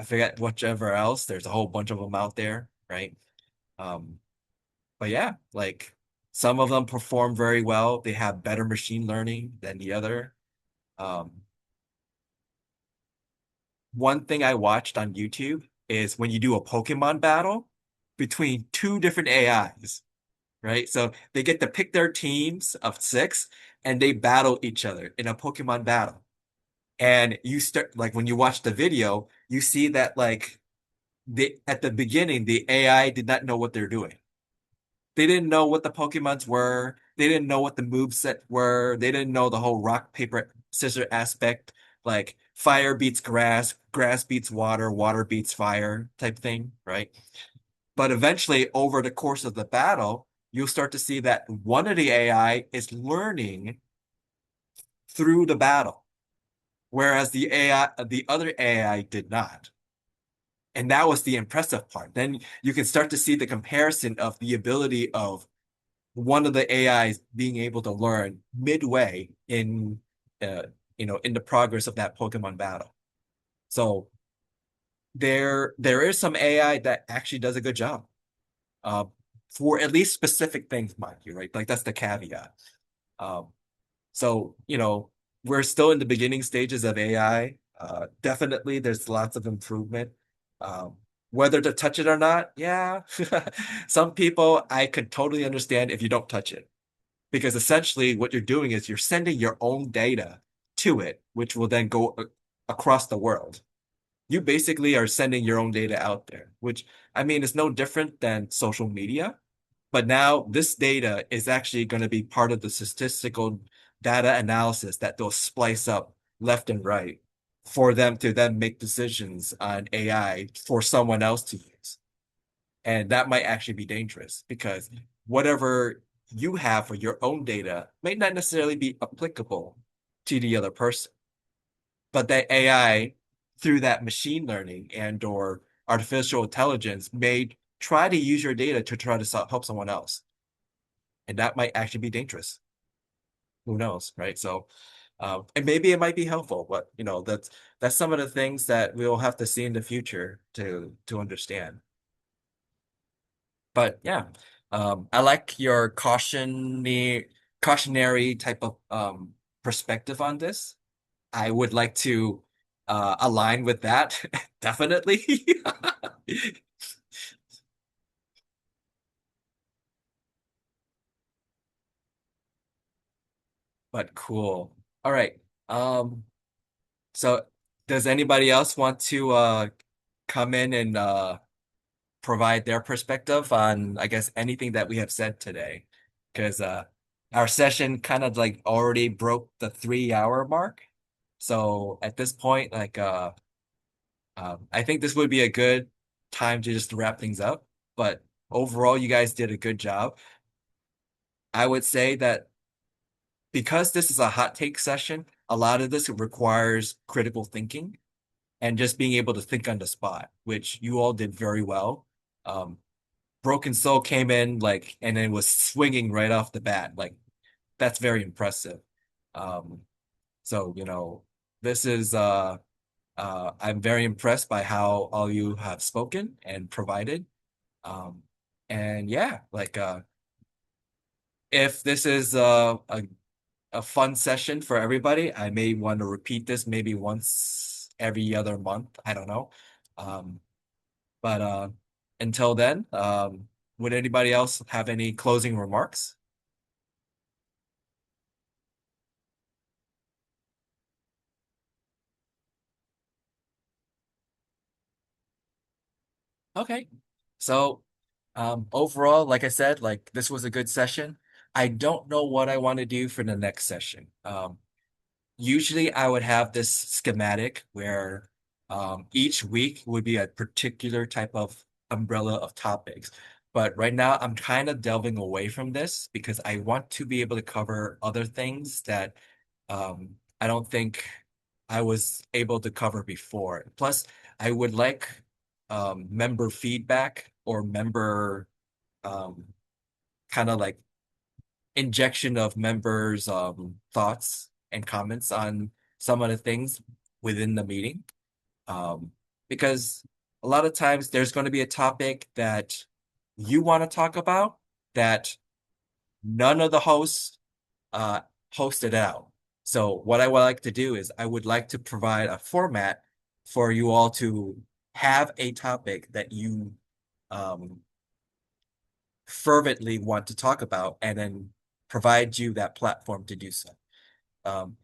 I forget whichever else. There's a whole bunch of them out there, right? Um, but yeah, like some of them perform very well. They have better machine learning than the other. Um, one thing I watched on YouTube is when you do a Pokemon battle between two different AIs, right? So they get to pick their teams of six and they battle each other in a Pokemon battle. And you start like when you watch the video, you see that like at the beginning, the AI did not know what they're doing. They didn't know what the Pokemons were. They didn't know what the moveset were. They didn't know the whole rock, paper, scissors aspect, like fire beats grass, grass beats water, water beats fire type thing, right? But eventually, over the course of the battle, you'll start to see that one of the AI is learning through the battle, whereas the other AI did not. And that was the impressive part. Then you can start to see the comparison of the ability of one of the AIs being able to learn midway uh, in the progress of that Pokemon battle. So there is some AI that actually does a good job. Uh, for at least specific things, mind you, right? Like that's the caveat. Um, so, we're still in the beginning stages of AI. Definitely, there's lots of improvement. Um, whether to touch it or not, yeah. Some people I could totally understand if you don't touch it, because essentially what you're doing is you're sending your own data to it, which will then go across the world. You basically are sending your own data out there, which I mean is no different than social media. But now this data is actually going to be part of the statistical data analysis that they'll splice up left and right for them to then make decisions on AI for someone else to use. And that might actually be dangerous because whatever you have for your own data may not necessarily be applicable to the other person. But that AI, through that machine learning and or artificial intelligence, may try to use your data to try to help someone else. And that might actually be dangerous. Who knows, right? So, and maybe it might be helpful, but that's some of the things that we'll have to see in the future to understand. But yeah, I like your cautionary type of perspective on this. I would like to align with that, definitely. But cool. All right. So does anybody else want to come in and provide their perspective on, I guess, anything that we have said today? Because our session kind of like already broke the 3-hour mark. So at this point, like I think this would be a good time to just wrap things up. But overall, you guys did a good job. I would say that because this is a hot take session, a lot of this requires critical thinking and just being able to think on the spot, which you all did very well. Broken Soul came in like and then was swinging right off the bat. Like that's very impressive. So this is I'm very impressed by how all you have spoken and provided. And yeah, like if this is a fun session for everybody, I may want to repeat this maybe once every other month. I don't know. But until then, would anybody else have any closing remarks? Okay. So overall, like I said, like this was a good session. I don't know what I want to do for the next session. Usually I would have this schematic where each week would be a particular type of umbrella of topics. But right now I'm kind of delving away from this because I want to be able to cover other things that I don't think I was able to cover before. Plus, I would like member feedback or member kind of like injection of members' thoughts and comments on some of the things within the meeting. Because a lot of times there's going to be a topic that you want to talk about that none of the hosts hosted out. So what I would like to do is I would like to provide a format for you all to have a topic that you fervently want to talk about and then provide you that platform to do so.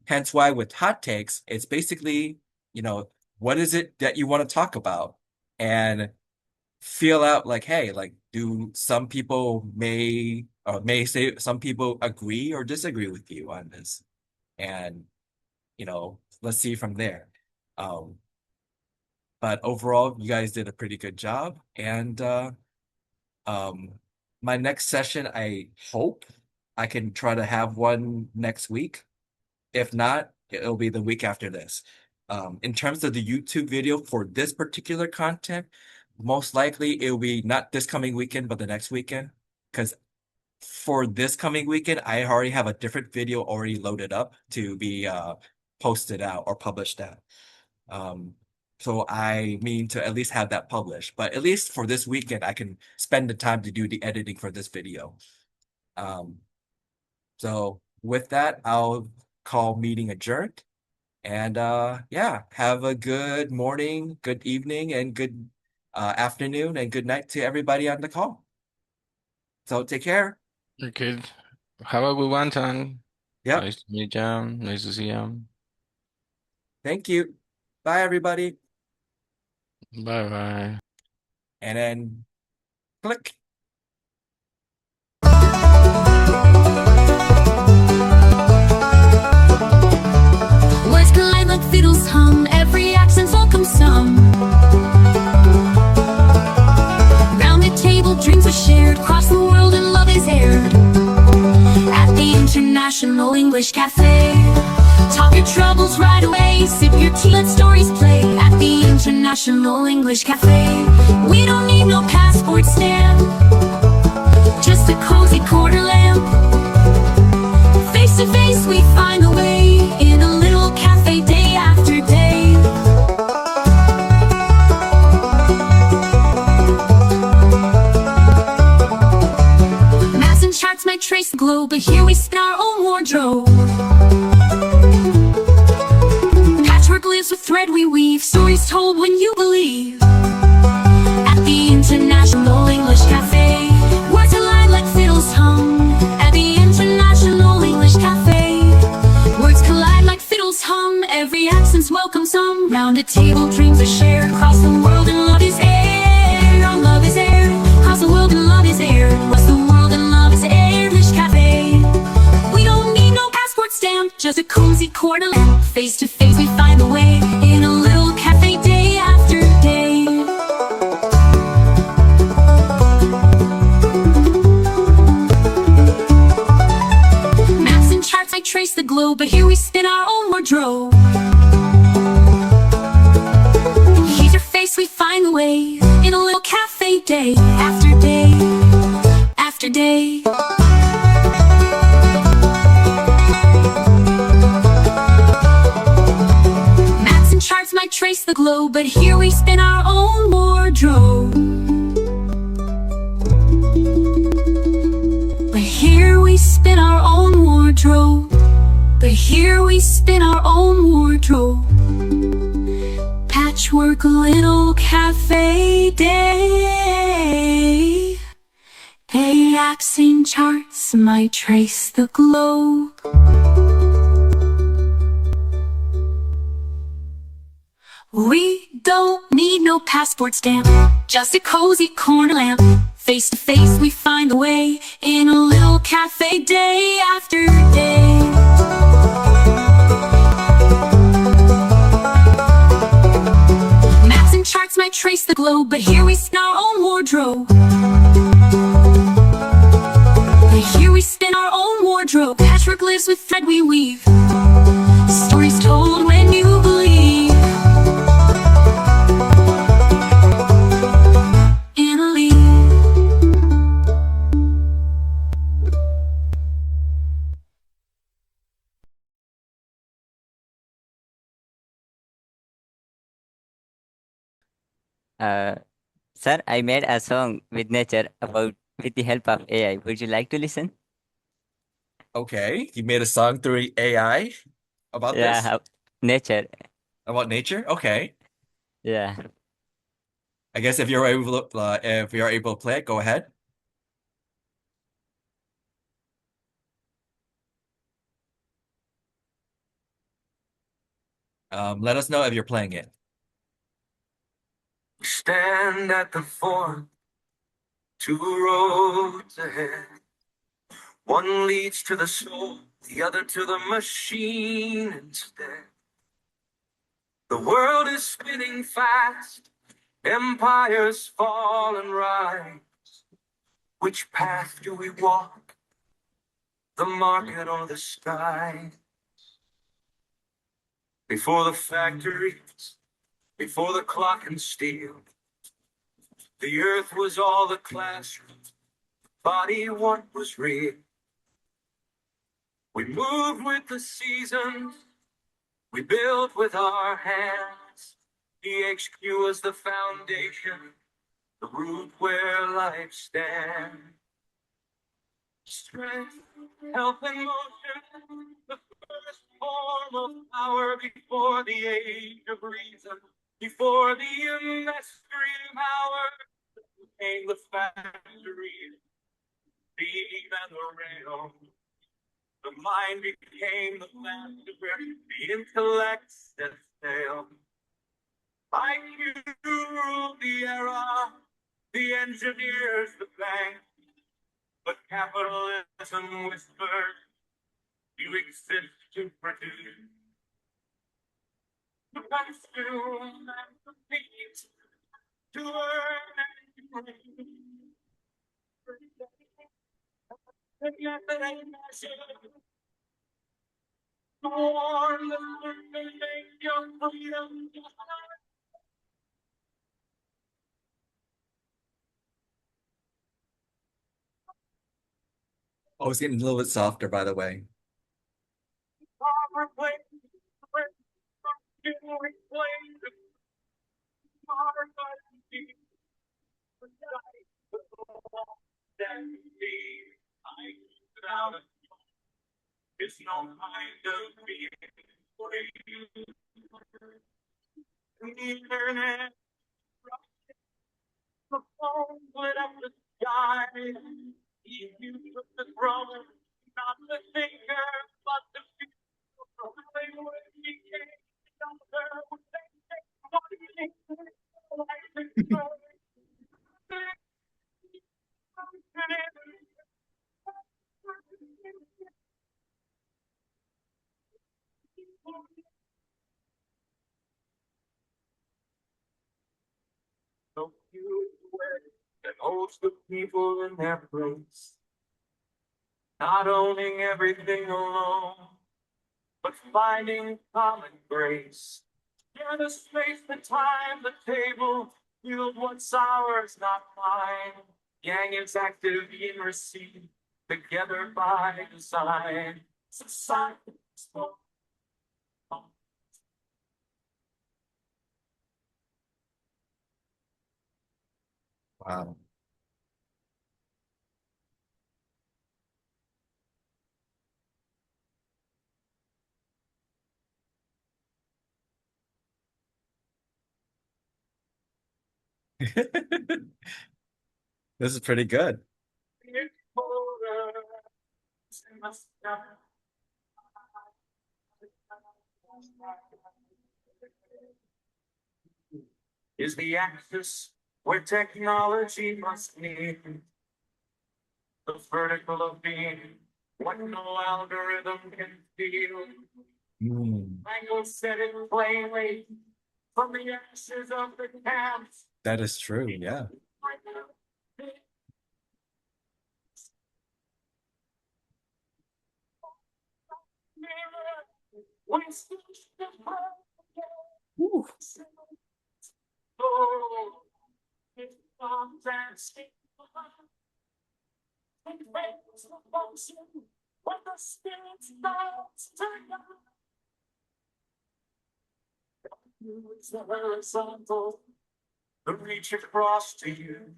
Hence why with hot takes, it's basically, what is it that you want to talk about? And feel out like, hey, like, do some people may say some people agree or disagree with you on this? And, let's see from there. But overall, you guys did a pretty good job. And my next session, I hope I can try to have one next week. If not, it'll be the week after this. In terms of the YouTube video for this particular content, most likely it'll be not this coming weekend, but the next weekend. Because for this coming weekend, I already have a different video already loaded up to be posted out or published out. So I mean to at least have that published, but at least for this weekend, I can spend the time to do the editing for this video. So with that, I'll call meeting adjourned. And yeah, have a good morning, good evening, and good afternoon, and good night to everybody on the call. So take care. Okay. Have a good one, Tan. Yep. Nice to meet you. Nice to see you. Thank you. Bye, everybody. Bye bye. And then click. Words collide like fiddles hum, every accent's welcome some. Round the table, dreams are shared, across the world and love is aired. At the International English Cafe. Talk your troubles right away. Sip your tea, let stories play at the International English Cafe. We don't need no passport stamp, just a cozy quarter lamp. Face to face we find a way in a little cafe day after day. Maps and charts might trace the globe, but here we spin our own wardrobe. Patchwork lives with thread we weave, stories told when you believe. At the International English Cafe, words align like fiddles hum. At the International English Cafe, words collide like fiddles hum. Every accent's welcome some. Round a table, dreams are shared. Across the world and love is air. Our love is air. Across the world and love is air. Across the world and love is air. English Cafe. We don't need no passport stamp, just a cozy quarter lamp. Face to face we find a way in a little cafe day after day. Maps and charts might trace the globe, but here we spin our own wardrobe. Here's your face, we find the way in a little cafe day after day after day. Maps and charts might trace the globe, but here we spin our own wardrobe. But here we spin our own wardrobe. But here we spin our own wardrobe. Patchwork little cafe day. Hey, accent charts might trace the globe. We don't need no passport stamp, just a cozy corner lamp. Face to face we find a way in a little cafe day after day. Maps and charts might trace the globe, but here we spin our own wardrobe. But here we spin our own wardrobe. Patchwork lives with thread we weave, stories told when you believe. Italy. Sir, I made a song with nature about with the help of AI. Would you like to listen? Okay, you made a song through AI about Yeah, this? nature. About nature? Okay. Yeah. I guess if you're able to play it, go ahead. Let us know if you're playing it. Stand at the fork, two roads ahead. One leads to the soul, the other to the machine instead. The world is spinning fast, empires fall and rise. Which path do we walk? The market or the sky? Before the factories, before the clock and steel, the earth was all the classroom, body what was real. We moved with the seasons, we built with our hands. The HQ was the foundation, the root where life stands. Strength, health, and motion, the first form of power before the age of reason, before the mastery of power came the factory, beam and the rail. The mind became the master, the intellect set sail. IQ ruled the era, the engineers the bank, but capitalism whispered, you exist to produce, to consume and compete, to earn and to Born to make your freedom. Oh, it's getting a little bit softer, by the way. It's no kind of being free. The internet, the phone lit up the sky. You took the throne, not the finger, but the feel. Hollywood became another. So you that holds the people in their place, not owning everything alone, but finding common grace. Share the space, the time, the table, build what's ours, not mine. Yang is active in receipt, together by design. Society. Wow. This is pretty good. Is the axis where technology must meet the vertical of being, what no algorithm can feel. Michael said it plainly from the ashes of the camps. That is true, yeah. Ooh. Oh, it's when the spirit starts to it's the horizontal, the reach across to you.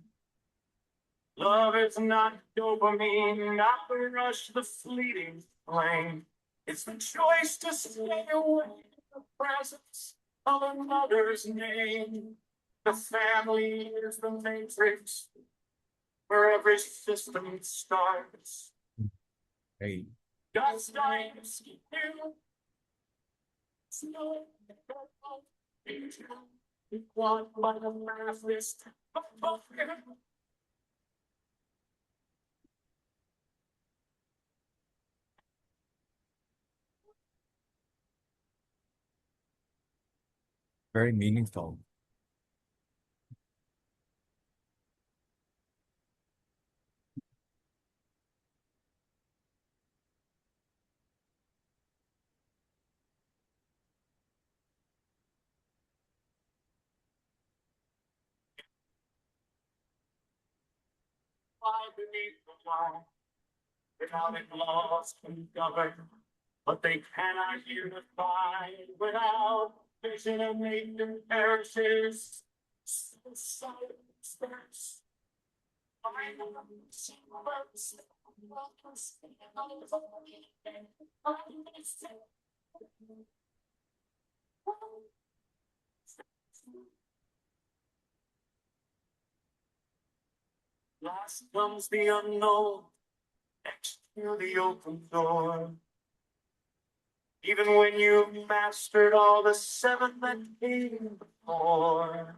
Love is not dopamine, not the rush, the fleeting flame. It's the choice to stay away from the presence of another's name. The family is the matrix where every system starts. Hey. God's times you. Snow. One by the math list. Very meaningful. Fly beneath the line, without it laws can govern, but they cannot unify without vision of nation perishes. Silence first. Last comes the unknown, next to the open door. Even when you've mastered all the seven that came before.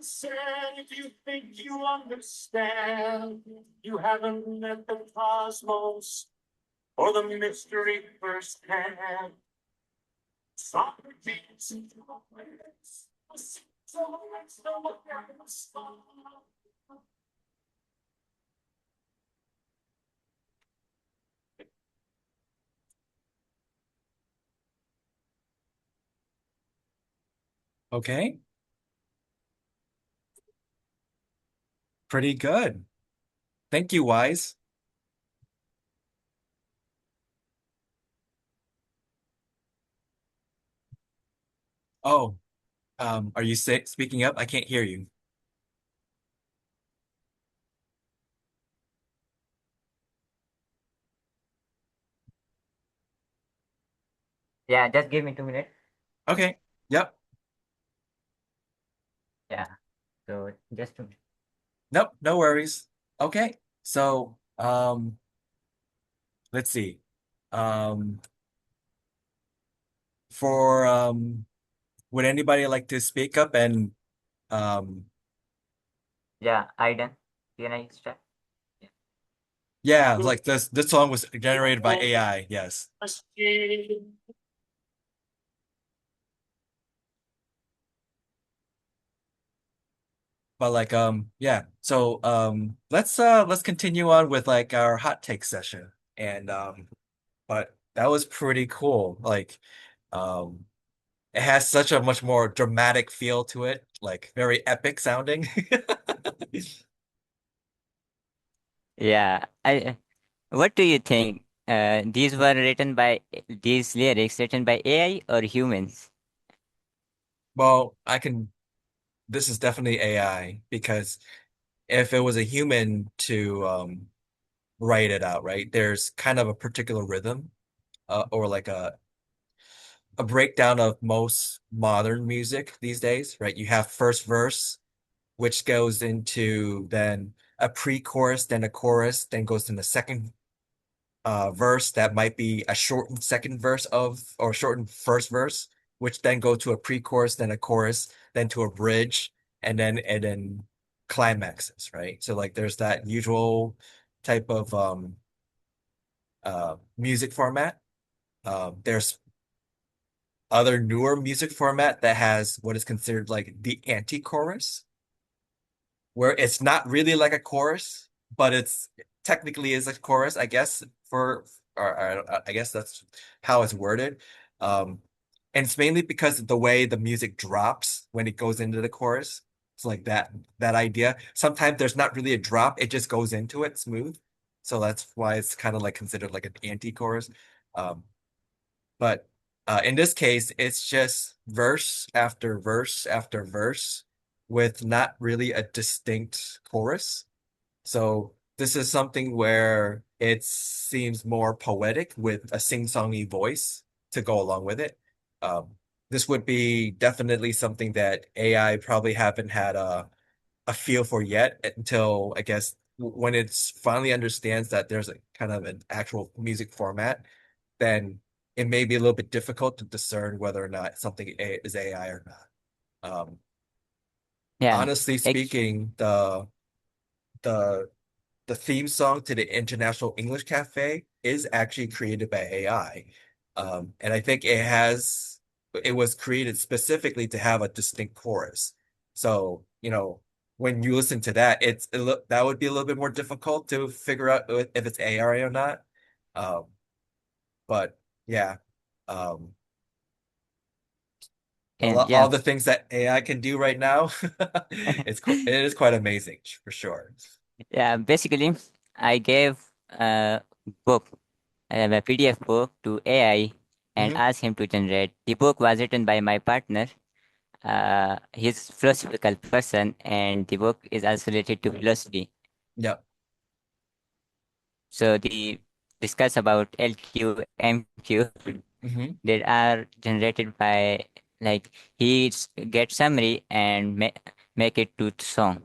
Said if you think you understand, you haven't met the cosmos or the mystery firsthand. Socrates and Okay, pretty good. Thank you, Wise. Oh, are you speaking up? I can't hear you. Yeah, just give me 2 minutes. Okay. Yep. Yeah. So just 2 minutes. Nope, no worries. Okay. So, let's see. Um, for would anybody like to speak up and um Yeah, I done. Can I start? yeah, like this song was generated by AI, yes. But like yeah. So let's continue on with like our hot take session. And but that was pretty cool. Like um it has such a much more dramatic feel to it, like very epic sounding. Yeah. What do you think? These lyrics written by AI or humans? Well, this is definitely AI because if it was a human to write it out, right? There's kind of a particular rhythm or like a breakdown of most modern music these days, right? You have first verse, which goes into then a pre-chorus, then a chorus, then goes in the second verse that might be a shortened second verse or shortened first verse, which then go to a pre-chorus, then a chorus, then to a bridge, and then climaxes, right? So like there's that usual type of music format. There's other newer music format that has what is considered like the anti-chorus, where it's not really like a chorus, but it's technically is a chorus, I guess, or I guess that's how it's worded. Um, and it's mainly because of the way the music drops when it goes into the chorus. It's like that idea. Sometimes there's not really a drop, it just goes into it smooth. So that's why it's kind of like considered like an anti-chorus. Um, but in this case, it's just verse after verse after verse with not really a distinct chorus. So this is something where it seems more poetic with a sing-songy voice to go along with it. Um, this would be definitely something that AI probably haven't had a feel for yet until I guess when it finally understands that there's a kind of an actual music format, then it may be a little bit difficult to discern whether or not something is AI or not. Yeah. Honestly speaking, the the theme song to the International English Cafe is actually created by AI. And I think it was created specifically to have a distinct chorus. So, when you listen to that, that would be a little bit more difficult to figure out if it's AI or not. Um, but yeah, um, And all yeah. the things that AI can do right now, it is quite amazing for sure. Yeah, basically, I gave a book, a PDF book to AI and Hmm. asked him to generate. The book was written by my partner. He's philosophical person, and the book is also related to philosophy. Yeah. So the discuss about LQ, MQ, Hmm. they are generated by like get summary and make it to song,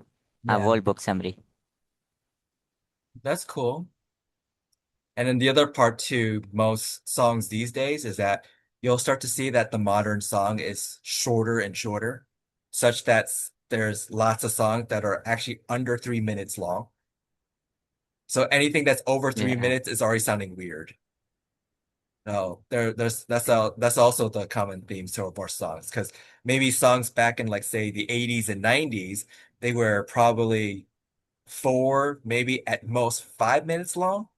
a Yeah, whole book summary. that's cool. And then the other part to most songs these days is that you'll start to see that the modern song is shorter and shorter, such that there's lots of songs that are actually under 3 minutes long. So anything that's over three Yeah. minutes is already sounding weird. No, that's also the common theme for more songs because maybe songs back in like say the 80s and 90s, they were probably four, maybe at most 5 minutes long.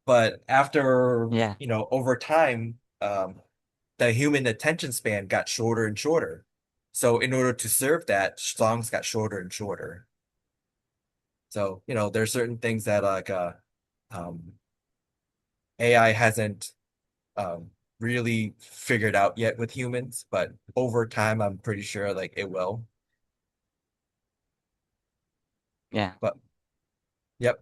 But after, Yeah. over time, the human attention span got shorter and shorter. So in order to serve that, songs got shorter and shorter. So, there's certain things that um, AI hasn't really figured out yet with humans, but over time, I'm pretty sure like it will. Yeah. But yep.